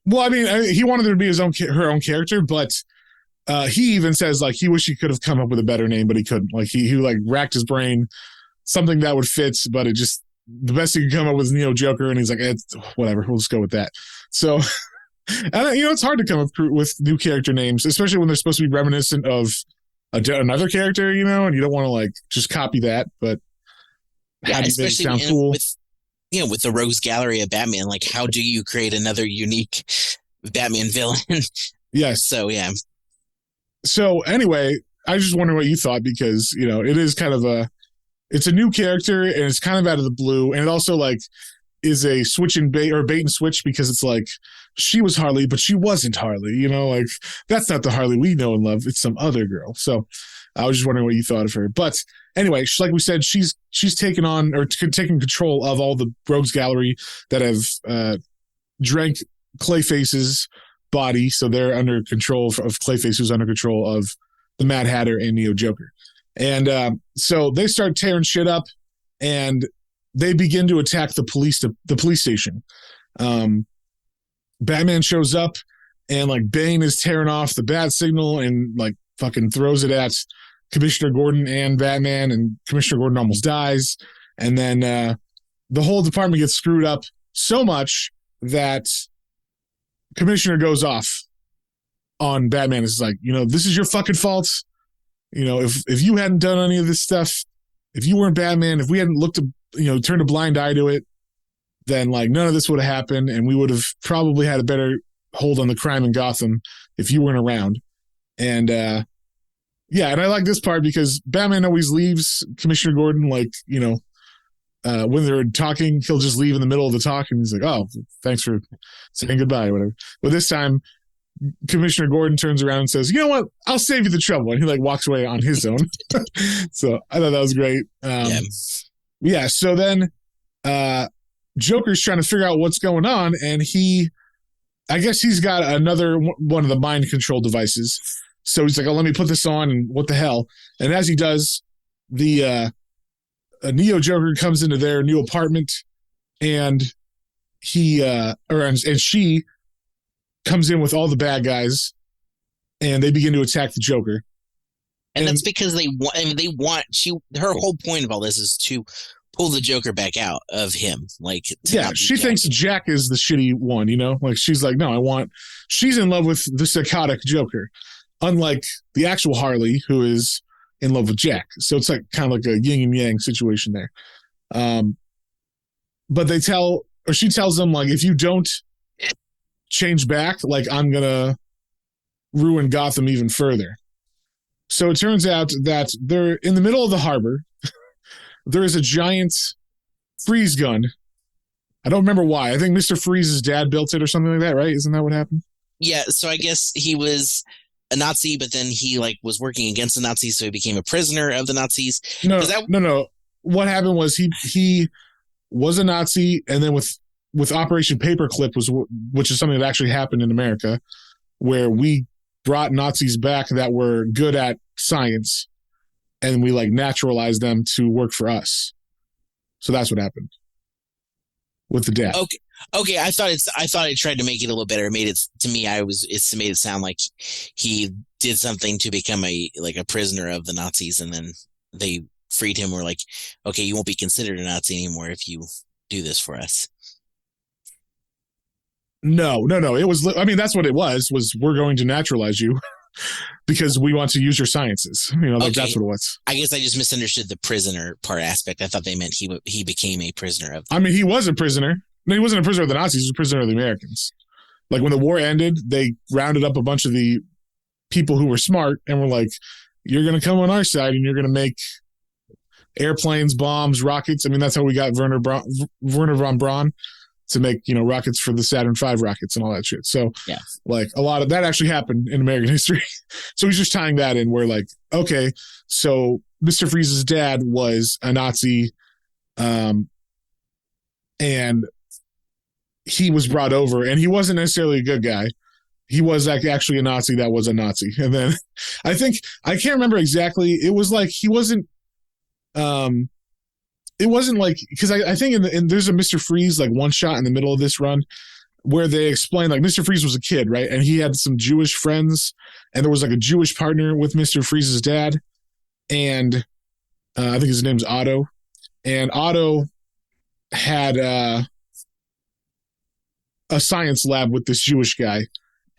Well, I mean, he wanted her to be her own character, but he even says like he wish he could have come up with a better name, but he couldn't. Like he like racked his brain, something that would fit, but it just the best he could come up with is Neo Joker, and he's like, whatever, we'll just go with that. So, and it's hard to come up with new character names, especially when they're supposed to be reminiscent of another character, and you don't want to like just copy that, but. Yeah, how do you make it sound cool? With the rogues gallery of Batman, like how do you create another unique Batman villain? Yes. So yeah. So anyway, I just wonder what you thought because it is kind of it's a new character and it's kind of out of the blue, and it also like is a switch and bait and switch because it's like she was Harley, but she wasn't Harley. Like that's not the Harley we know and love. It's some other girl. So I was just wondering what you thought of her, but. Anyway, like we said, she's taken on or taken control of all the rogues gallery that have drank Clayface's body, so they're under control of Clayface, who's under control of the Mad Hatter and Neo Joker, and so they start tearing shit up, and they begin to attack the police station. Batman shows up, and like Bane is tearing off the bat signal and like fucking throws it at Commissioner Gordon and Batman, and Commissioner Gordon almost dies. And then the whole department gets screwed up, so much that Commissioner goes off on Batman. It's like, this is your fucking fault. If you hadn't done any of this stuff, if you weren't Batman, if we hadn't turned a blind eye to it, then like none of this would have happened, and we would have probably had a better hold on the crime in Gotham if you weren't around. And and I like this part because Batman always leaves Commissioner Gordon, when they're talking, he'll just leave in the middle of the talk, and he's like, "Oh, thanks for saying goodbye," or whatever. But this time, Commissioner Gordon turns around and says, "You know what? I'll save you the trouble," and he like walks away on his own. So I thought that was great. So then Joker's trying to figure out what's going on, and I guess he's got another one of the mind control devices. So he's like, "Oh, let me put this on," and what the hell? And as he does, a Neo Joker comes into their new apartment, and she comes in with all the bad guys, and they begin to attack the Joker. And that's because they want. Her whole point of all this is to pull the Joker back out of him. Like, she thinks Jack is the shitty one. Like she's like, no, she's in love with the psychotic Joker, unlike the actual Harley, who is in love with Jack. So it's like kind of like a yin and yang situation there. But she tells them, like, if you don't change back, like, I'm gonna ruin Gotham even further. So it turns out that they're in the middle of the harbor. There is a giant freeze gun. I don't remember why. I think Mr. Freeze's dad built it or something like that, right? Isn't that what happened? Yeah, so I guess he was a Nazi, but then he was working against the Nazis, so he became a prisoner of the Nazis. No. What happened was he was a Nazi, and then with Operation Paperclip, which is something that actually happened in America, where we brought Nazis back that were good at science, and we naturalized them to work for us. So that's what happened with the dad. Okay. I thought it tried to make it a little better. It made it to me. It's made it sound like he did something to become a prisoner of the Nazis, and then they freed him. We're like, okay, you won't be considered a Nazi anymore if you do this for us. No. It was. I mean, that's what it was we're going to naturalize you because we want to use your sciences. That's what it was. I guess I just misunderstood the prisoner part aspect. I thought they meant he became a prisoner of. I mean, he was a prisoner. No, he wasn't a prisoner of the Nazis. He was a prisoner of the Americans. Like, when the war ended, they rounded up a bunch of the people who were smart and were like, "You're going to come on our side, and you're going to make airplanes, bombs, rockets." I mean, that's how we got Werner von Braun to make, rockets for the Saturn V rockets and all that shit. So, yeah, a lot of that actually happened in American history. So he's just tying that in where, okay, so Mr. Freeze's dad was a Nazi, and he was brought over, and he wasn't necessarily a good guy. He was actually a Nazi that was a Nazi. And then I can't remember exactly. It was he wasn't, it wasn't because I think there's a Mr. Freeze one shot in the middle of this run where they explain Mr. Freeze was a kid, right? And he had some Jewish friends, and there was a Jewish partner with Mr. Freeze's dad. And I think his name's Otto. And Otto had a science lab with this Jewish guy,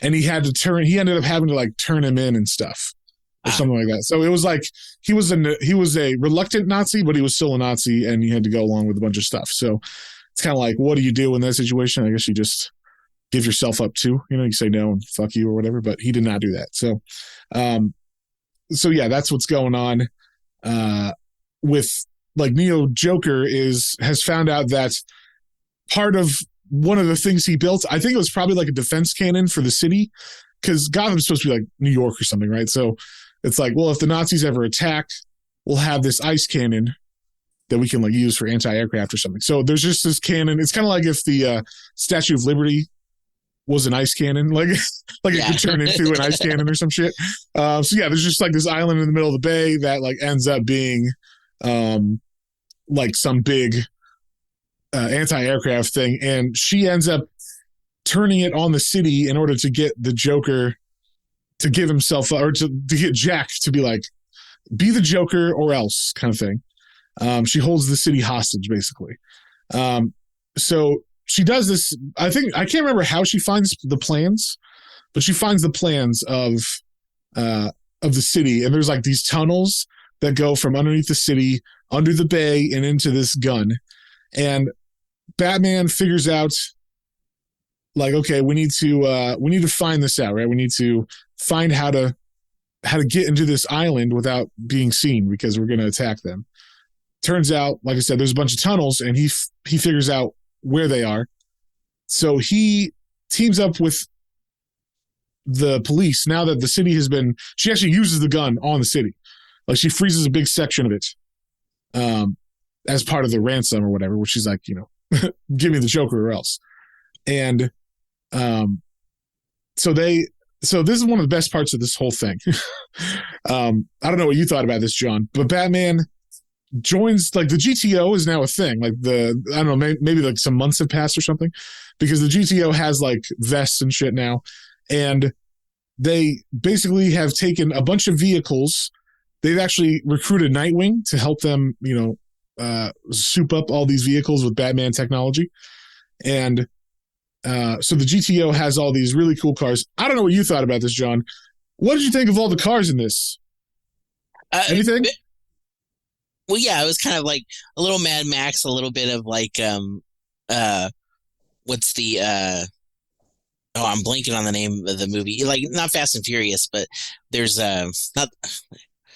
and he ended up having to turn him in and stuff. Or something like that. So it was he was a reluctant Nazi, but he was still a Nazi, and he had to go along with a bunch of stuff. So it's kind of what do you do in that situation? I guess you just give yourself up to, you say no and fuck you or whatever. But he did not do that. So, yeah, that's what's going on with Neo Joker has found out that part of one of the things he built, I think it was probably a defense cannon for the city, because Gotham's supposed to be New York or something, right? So it's well, if the Nazis ever attack, we'll have this ice cannon that we can use for anti-aircraft or something. So there's just this cannon. It's kind of like if the Statue of Liberty was an ice cannon, it could turn into an ice cannon or some shit. So yeah, there's just this island in the middle of the bay that ends up being some big anti-aircraft thing, and she ends up turning it on the city in order to get the Joker to give himself, or to get Jack to be the Joker or else kind of thing. She holds the city hostage, basically. So she does this. I can't remember how she finds the plans, but she finds the plans of the city, and there's like these tunnels that go from underneath the city, under the bay, and into this gun. And Batman figures out, like, okay, we need to find this out, right? We need to find how to get into this island without being seen, because we're going to attack them. Turns out, like I said, there's a bunch of tunnels, and he figures out where they are. So he teams up with the police now that the city has been. She actually uses the gun on the city, like she freezes a big section of it, as part of the ransom or whatever. Which she's like, give me the Joker or else. And so this is one of the best parts of this whole thing. I don't know what you thought about this, John, but Batman joins, like, the GTO is now a thing. Like, I don't know, maybe like some months have passed or something, because the GTO has like vests and shit now. And they basically have taken a bunch of vehicles. They've actually recruited Nightwing to help them, soup up all these vehicles with Batman technology. And so the GTO has all these really cool cars. I don't know what you thought about this, John. What did you think of all the cars in this? Anything? Well, yeah, it was kind of like a little Mad Max, a little bit of like, what's the, I'm blanking on the name of the movie. Like, not Fast and Furious, but there's, not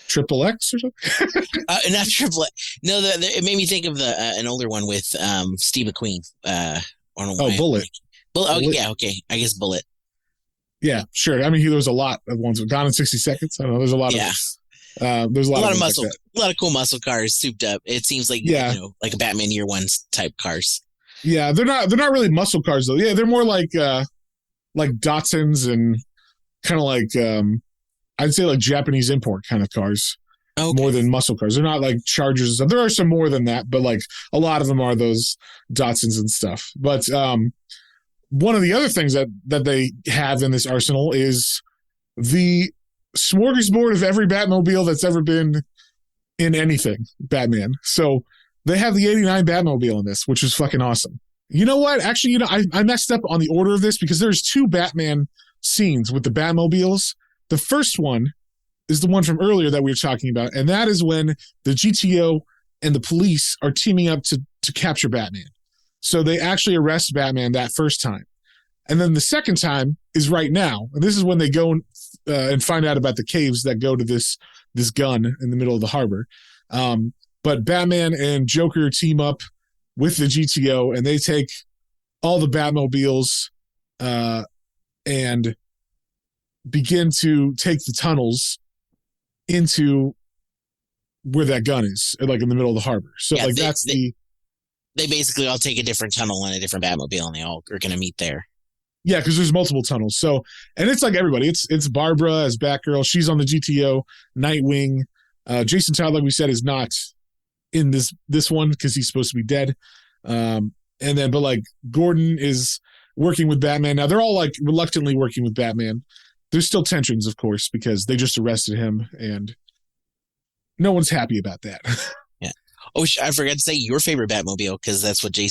Triple X or something? not Triple X. No, it made me think of an older one with, Steve McQueen. Bullet. Bullet. Yeah, okay. I guess Bullet. Yeah, sure. I mean, there was a lot of ones. Gone in 60 Seconds. I don't know. There's a lot of. There's a lot of muscle, like a lot of cool muscle cars souped up. It seems like like a Batman Year One type cars. Yeah, they're not really muscle cars though. Yeah, they're more like Datsuns and kind of like I'd say like Japanese import kind of cars. Okay. More than muscle cars. They're not like Chargers. There are some more than that, but like a lot of them are those Datsuns and stuff. But one of the other things that they have in this arsenal is the smorgasbord of every Batmobile that's ever been in anything Batman. So they have the 89 Batmobile in this, which is fucking awesome. You know what? Actually, I messed up on the order of this because there's two Batman scenes with the Batmobiles. The first one is the one from earlier that we were talking about, and that is when the GTO and the police are teaming up to capture Batman. So they actually arrest Batman that first time. And then the second time is right now. And this is when they go and find out about the caves that go to this gun in the middle of the harbor. But Batman and Joker team up with the GTO, and they take all the Batmobiles and begin to take the tunnels into where that gun is, like in the middle of the harbor. So yeah, they basically all take a different tunnel and a different Batmobile, and they all are going to meet there. Yeah, because there's multiple tunnels. So, and it's like everybody. It's Barbara as Batgirl. She's on the GTO. Nightwing. Jason Todd, like we said, is not in this one because he's supposed to be dead. But like Gordon is working with Batman. Now they're all like reluctantly working with Batman. There's still tensions, of course, because they just arrested him, and no one's happy about that. Yeah. Oh, I forgot to say your favorite Batmobile, because that's what Dick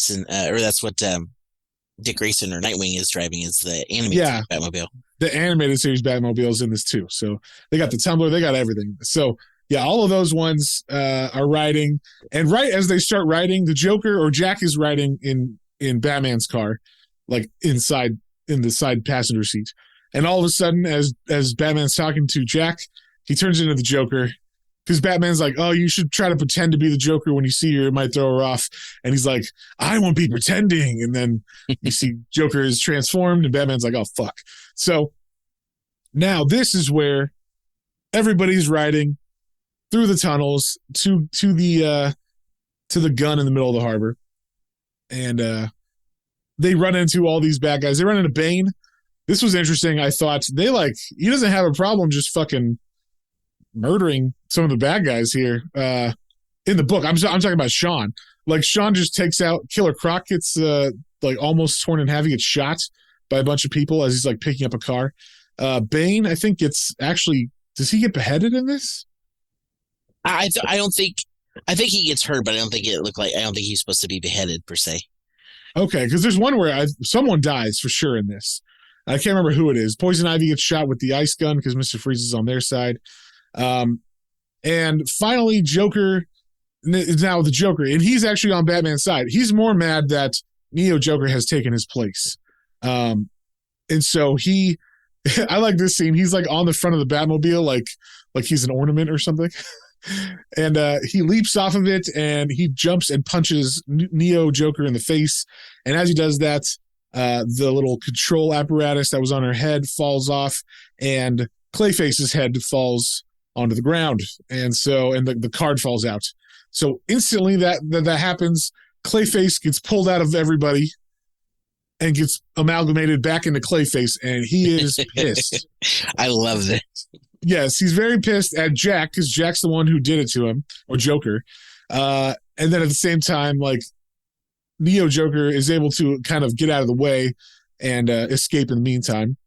Grayson or Nightwing is driving, is the animated Batmobile. The animated series Batmobile is in this too. So they got the tumbler, they got everything. So yeah, all of those ones are riding, and right as they start riding, the Joker or Jack is riding in Batman's car, like inside in the side passenger seat. And all of a sudden, as Batman's talking to Jack, he turns into the Joker, because Batman's like, "Oh, you should try to pretend to be the Joker when you see her. It might throw her off." And he's like, "I won't be pretending." And then you see Joker is transformed, and Batman's like, "Oh, fuck." So now this is where everybody's riding through the tunnels to the gun in the middle of the harbor, and they run into all these bad guys. They run into Bane. This was interesting. I thought he doesn't have a problem just fucking murdering some of the bad guys here. In the book, I'm talking about Sean. Like, Sean just takes out Killer Croc, gets like almost torn in half. He gets shot by a bunch of people as he's like picking up a car. Bane, I think does he get beheaded in this? I think he gets hurt, but I don't think he's supposed to be beheaded per se. Okay, because there's one where someone dies for sure in this. I can't remember who it is. Poison Ivy gets shot with the ice gun because Mr. Freeze is on their side. And finally, Joker is now the Joker, and he's actually on Batman's side. He's more mad that Neo Joker has taken his place. And so I like this scene. He's like on the front of the Batmobile, like he's an ornament or something. And he leaps off of it and he jumps and punches Neo Joker in the face. And as he does that, the little control apparatus that was on her head falls off, and Clayface's head falls onto the ground. And the card falls out. So instantly that happens. Clayface gets pulled out of everybody and gets amalgamated back into Clayface, and he is pissed. I love it. Yes, he's very pissed at Jack because Jack's the one who did it to him, or Joker. And then at the same time, like, Neo Joker is able to kind of get out of the way and escape in the meantime.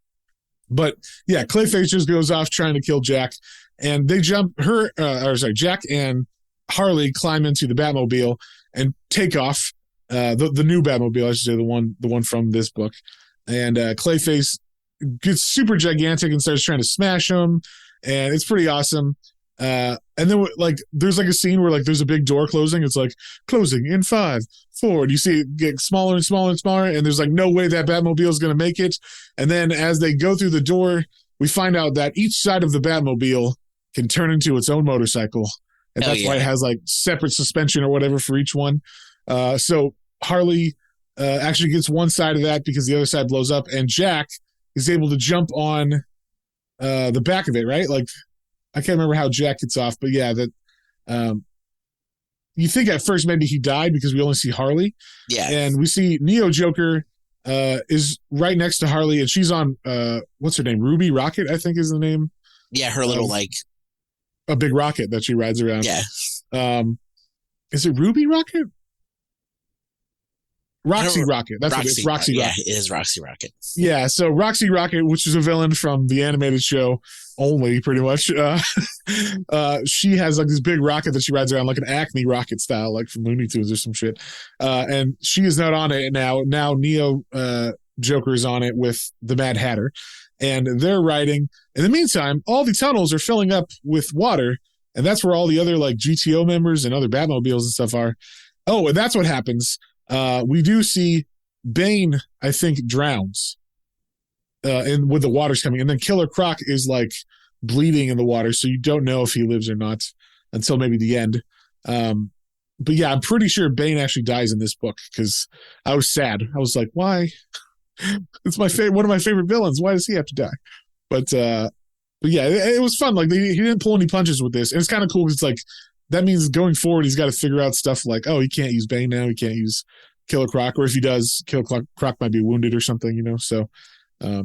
But yeah, Clayface just goes off trying to kill Jack, and they Jack and Harley climb into the Batmobile and take off. The new Batmobile, I should say, the one from this book. And Clayface gets super gigantic and starts trying to smash him, and it's pretty awesome. And then like there's like a scene where like there's a big door closing. It's like closing in 5, 4. And you see it get smaller and smaller and smaller, and there's like no way that Batmobile is going to make it. And then as they go through the door, we find out that each side of the Batmobile can turn into its own motorcycle, and that's why it has like separate suspension or whatever for each one. So Harley actually gets one side of that because the other side blows up, and Jack is able to jump on the back of it, right? Like, I can't remember how Jack gets off, but yeah, that you think at first maybe he died because we only see Harley. Yeah. And we see Neo Joker is right next to Harley, and she's on what's her name? Ruby Rocket, I think is the name. Yeah, her little like a big rocket that she rides around. Yeah. Is it Ruby Rocket? Roxy Rocket. That's what it is. Roxy Rocket. Yeah, it is Roxy Rocket. Yeah, so Roxy Rocket, which is a villain from the animated show only, pretty much. She has like this big rocket that she rides around, like an Acme rocket style, like from Looney Tunes or some shit. And she is not on it now. Now Neo Joker is on it with the Mad Hatter, and they're riding. In the meantime, all the tunnels are filling up with water, and that's where all the other like GTO members and other Batmobiles and stuff are. Oh, and that's what happens. We do see Bane, I think, drowns with the water's coming. And then Killer Croc is like bleeding in the water. So you don't know if he lives or not until maybe the end. But yeah, I'm pretty sure Bane actually dies in this book because I was sad. I was like, why? It's one of my favorite villains. Why does he have to die? But yeah, it was fun. Like he didn't pull any punches with this. And it's kind of cool because it's like, that means going forward, he's got to figure out stuff like, oh, he can't use Bane now. He can't use Killer Croc. Or if he does, Killer Croc might be wounded or something, you know? So, but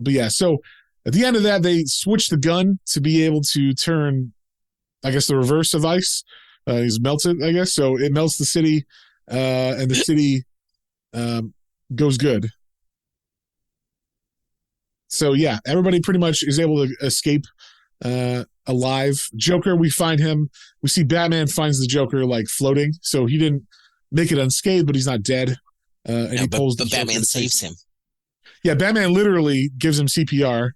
yeah, so at the end of that, they switch the gun to be able to turn, I guess, the reverse of ice. He's melted, I guess. So it melts the city, and the city goes good. So yeah, everybody pretty much is able to escape alive. Joker, we see Batman finds the Joker like floating, so he didn't make it unscathed, but he's not dead. And he pulls but Batman saves him. Yeah, Batman literally gives him CPR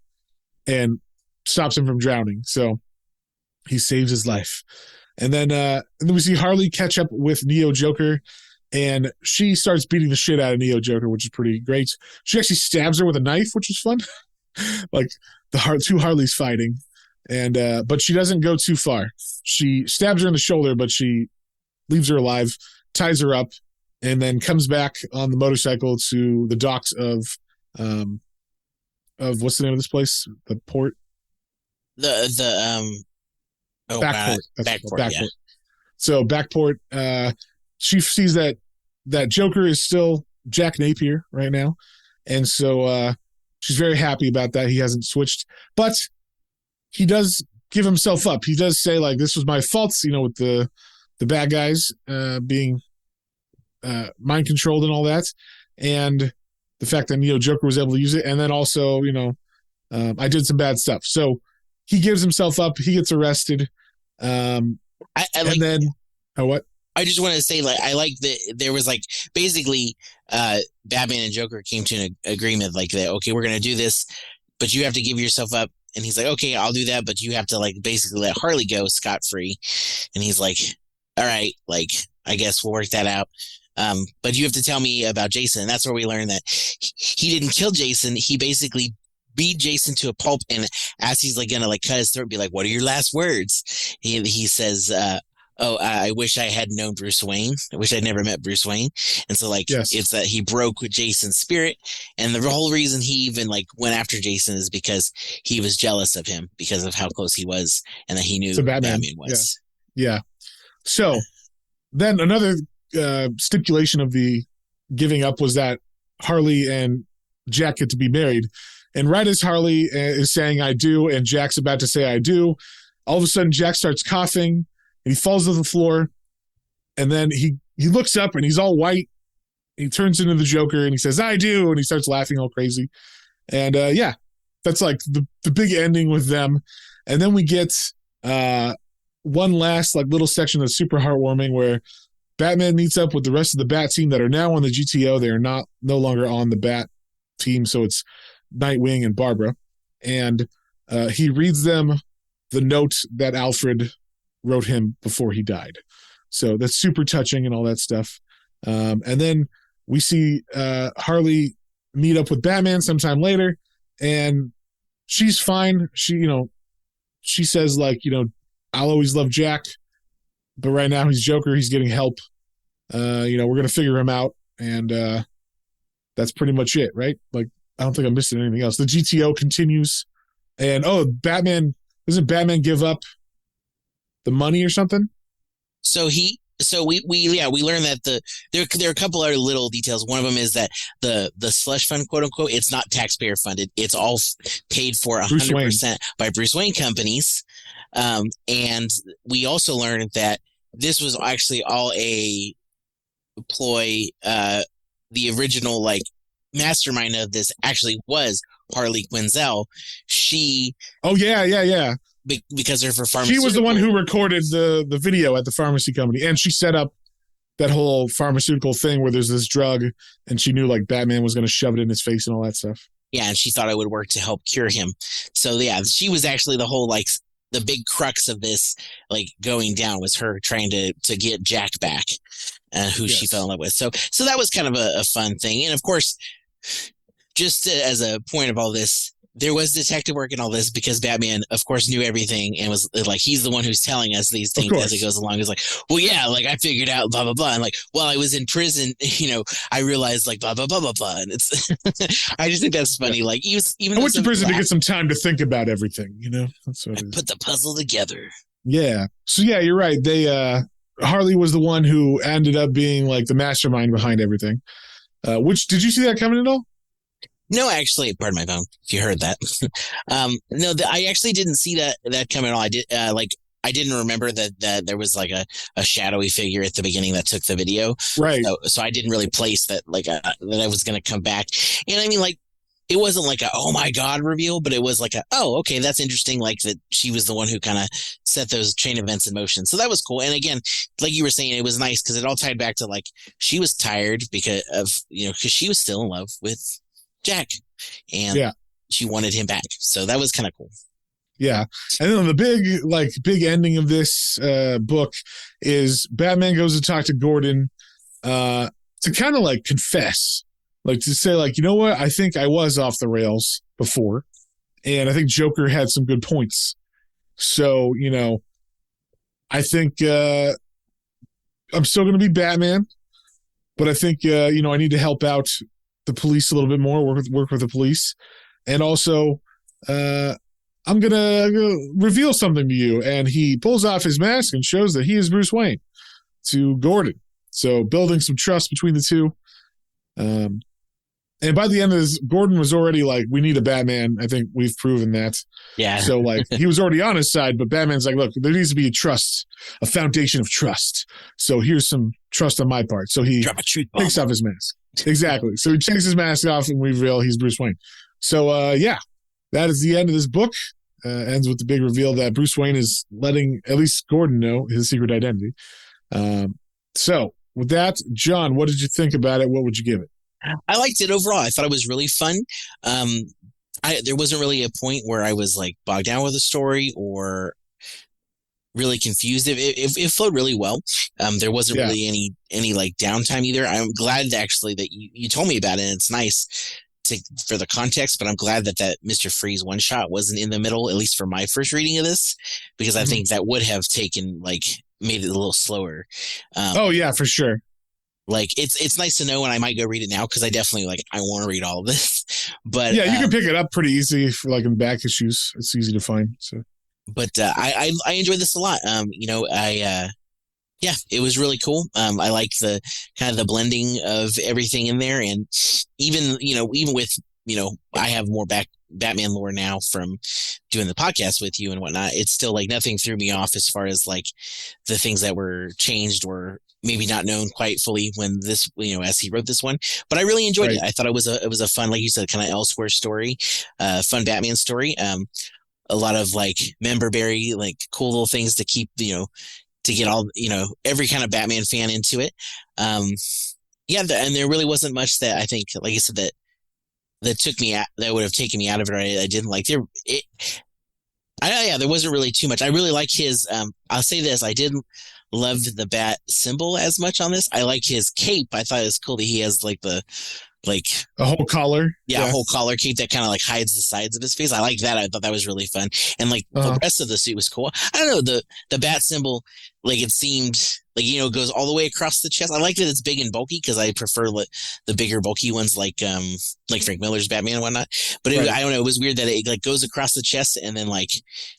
and stops him from drowning. So he saves his life. And then we see Harley catch up with Neo Joker, and she starts beating the shit out of Neo Joker, which is pretty great. She actually stabs her with a knife, which is fun. Like two Harleys fighting. And but she doesn't go too far. She stabs her in the shoulder, but she leaves her alive, ties her up, and then comes back on the motorcycle to the docks of what's the name of this place? The port. Backport. Backport. Yeah. So Backport. She sees that Joker is still Jack Napier right now, and so she's very happy about that. He hasn't switched, but he does give himself up. He does say, like, this was my fault, you know, with the bad guys being mind controlled and all that. And the fact that Neo Joker was able to use it. And then also, you know, I did some bad stuff. So he gives himself up. He gets arrested. I what? I just want to say, like, I like that there was like basically Batman and Joker came to an agreement like that. Okay, we're gonna do this, but you have to give yourself up. And he's like, okay, I'll do that, but you have to like basically let Harley go scot free. And he's like, all right, like I guess we'll work that out. But you have to tell me about Jason. And that's where we learned that he didn't kill Jason. He basically beat Jason to a pulp. And as he's like gonna like cut his throat, be like, what are your last words? He says, oh, I wish I had known Bruce Wayne. I wish I'd never met Bruce Wayne. And so like, it's that he broke with Jason's spirit. And the whole reason he even like went after Jason is because he was jealous of him because of how close he was and that he knew who Batman was. Yeah. So then another stipulation of the giving up was that Harley and Jack get to be married. And right as Harley is saying, I do, and Jack's about to say, I do, all of a sudden Jack starts coughing. And he falls to the floor, and then he looks up, and he's all white. He turns into the Joker, and he says, I do, and he starts laughing all crazy. And, that's like the big ending with them. And then we get one last like little section that's super heartwarming where Batman meets up with the rest of the Bat team that are now on the GTO. They are no longer on the Bat team, so it's Nightwing and Barbara. And he reads them the note that Alfred wrote him before he died. So that's super touching and all that stuff. And then we see Harley meet up with Batman sometime later, and she's fine. She says like, I'll always love Jack, but right now he's Joker. He's getting help. We're going to figure him out. And that's pretty much it, right? Like, I don't think I'm missing anything else. The GTO continues. And, doesn't Batman give up the money or something? So we learned that there are a couple other little details. One of them is that the slush fund, quote unquote, it's not taxpayer funded. It's all paid for 100% by Bruce Wayne companies. And we also learned that this was actually all a ploy. The original like mastermind of this actually was Harley Quinzel. Because they're for pharmaceutical. She was the one who recorded the video at the pharmacy company, and she set up that whole pharmaceutical thing where there's this drug, and she knew like Batman was going to shove it in his face and all that stuff. Yeah, and she thought it would work to help cure him. So yeah, she was actually the whole like the big crux of this like going down was her trying to get Jack back, who she fell in love with. So that was kind of a fun thing, and of course, just as a point of all this. There was detective work in all this because Batman, of course, knew everything and was like, he's the one who's telling us these things as it goes along. He's like, well, yeah, like I figured out blah, blah, blah. And like, while I was in prison, I realized like blah, blah, blah, blah, blah. And it's, I just think that's funny. Like, even I went to prison to get some time to think about everything, That's what put the puzzle together. Yeah. So yeah, you're right. Harley was the one who ended up being like the mastermind behind everything. Did you see that coming at all? No, actually, pardon my phone, if you heard that. I actually didn't see that come at all. I did, I didn't remember that there was like a shadowy figure at the beginning that took the video. Right. So I didn't really place that, that I was going to come back. And I mean, like, it wasn't like a, oh my God reveal, but it was like oh, okay, that's interesting. Like that she was the one who kind of set those chain events in motion. So that was cool. And again, like you were saying, it was nice because it all tied back to like, she was tired because she was still in love with Jack, and she wanted him back. So that was kind of cool. Yeah. And then the big ending of this book is Batman goes to talk to Gordon to kind of like confess, like to say like, you know what? I think I was off the rails before, and I think Joker had some good points. So, I think I'm still going to be Batman, but I think, I need to help out the police a little bit more, work with the police. And also, I'm going to reveal something to you. And he pulls off his mask and shows that he is Bruce Wayne to Gordon. So building some trust between the two. And by the end of this, Gordon was already like, we need a Batman. I think we've proven that. Yeah. So like he was already on his side, but Batman's like, look, there needs to be a foundation of trust. So here's some trust on my part. So he takes off his mask. Exactly. So he takes his mask off and we reveal he's Bruce Wayne. So that is the end of this book. Ends with the big reveal that Bruce Wayne is letting at least Gordon know his secret identity. So with that, John, what did you think about it? What would you give it? I liked it overall. I thought it was really fun. There wasn't really a point where I was like bogged down with the story or really confused. It flowed really well. There wasn't really any like downtime either. I'm glad actually that you told me about it. And it's nice for the context, but I'm glad that Mr. Freeze one shot wasn't in the middle, at least for my first reading of this, because I think that would have made it a little slower. Oh yeah, for sure. Like it's nice to know, and I might go read it now because I definitely I want to read all of this. But yeah, you can pick it up pretty easy for like in back issues. It's easy to find. So, but I enjoyed this a lot. Yeah, it was really cool. I like the kind of the blending of everything in there, and even with I have more Batman lore now from doing the podcast with you and whatnot. It's still like nothing threw me off as far as like the things that were changed or maybe not known quite fully when this, as he wrote this one, but I really enjoyed it. I thought it was a fun, like you said, kind of elsewhere story, fun Batman story. A lot of like memberberry, like cool little things to keep, to get all, every kind of Batman fan into it. Yeah. And there really wasn't much that I think, like I said, that would have taken me out of it. I didn't like there. There wasn't really too much. I really like his, I'll say this. I didn't love the bat symbol as much on this. I like his cape. I thought it was cool that he has a whole collar. Yeah, a whole collar cape that kind of like hides the sides of his face. I like that. I thought that was really fun. And the rest of the suit was cool. I don't know, the bat symbol, like it seemed like, it goes all the way across the chest. I like that it's big and bulky because I prefer the bigger bulky ones like Frank Miller's Batman and whatnot. But I don't know, it was weird that it like goes across the chest and then and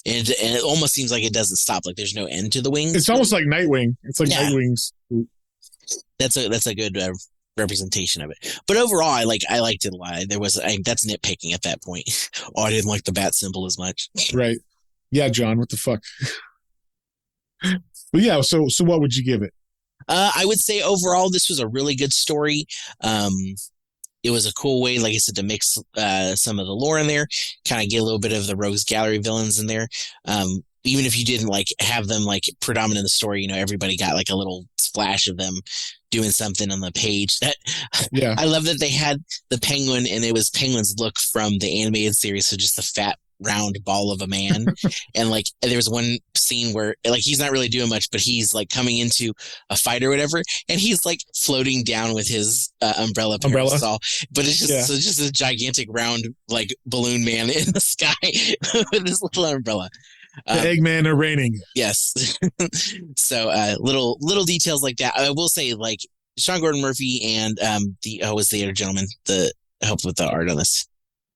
it almost seems like it doesn't stop. Like there's no end to the wings. It's almost like Nightwing. It's like Nightwing's. That's a good representation of it. But overall, I liked it a lot. That's nitpicking at that point. I didn't like the bat symbol as much. Right. Yeah, John, what the fuck? But yeah, so what would you give it? I would say overall, this was a really good story. It was a cool way, like I said, to mix some of the lore in there, kind of get a little bit of the Rogues Gallery villains in there. Even if you didn't have them predominant in the story, everybody got a little splash of them doing something on the page. I love that they had the Penguin, and it was Penguin's look from the animated series, so just the fat round ball of a man. And there was one scene where he's not really doing much, but he's coming into a fight or whatever, and he's floating down with his umbrella parasol. But it's just a gigantic round balloon man in the sky with his little umbrella. The Eggman are raining. Yes. So little details like that. I will say Sean Gordon Murphy and the other gentleman that helped with the art on this.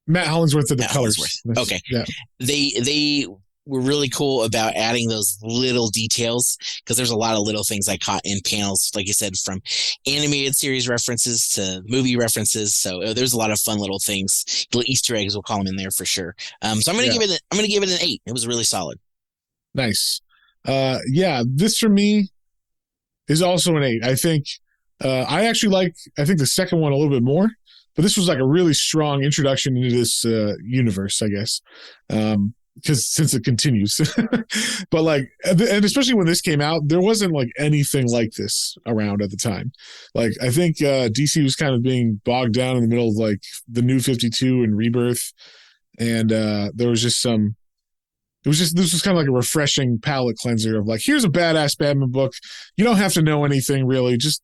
Matt Hollingsworth did the colors. Okay. Yeah. They were really cool about adding those little details because there's a lot of little things I caught in panels, like you said, from animated series references to movie references. So there's a lot of fun little things, little Easter eggs, we'll call them in there for sure. So I'm going to give it an 8. It was really solid. Nice. This for me is also an 8. I think I actually I think the second one a little bit more, but this was a really strong introduction into this universe, I guess. Because since it continues, but and especially when this came out, there wasn't anything like this around at the time. I think DC was kind of being bogged down in the middle of the New 52 and Rebirth, and there was just this was kind of a refreshing palate cleanser of here's a badass Batman book. You don't have to know anything really. Just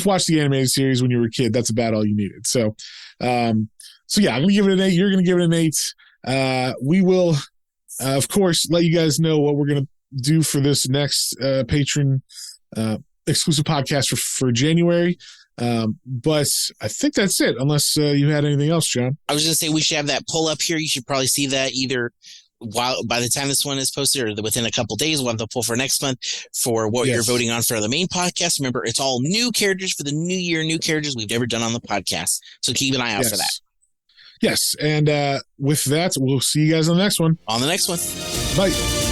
watch the animated series when you were a kid. That's about all you needed. So I'm gonna give it an 8. You're gonna give it an 8. We will, of course, let you guys know what we're going to do for this next patron exclusive podcast for January. But I think that's it, unless you had anything else, John. I was going to say we should have that pull up here. You should probably see that either by the time this one is posted or within a couple days. We'll have the pull for next month for what you're voting on for the main podcast. Remember, it's all new characters for the new year, new characters we've never done on the podcast. So keep an eye out for that. Yes, and with that, we'll see you guys on the next one. On the next one. Bye.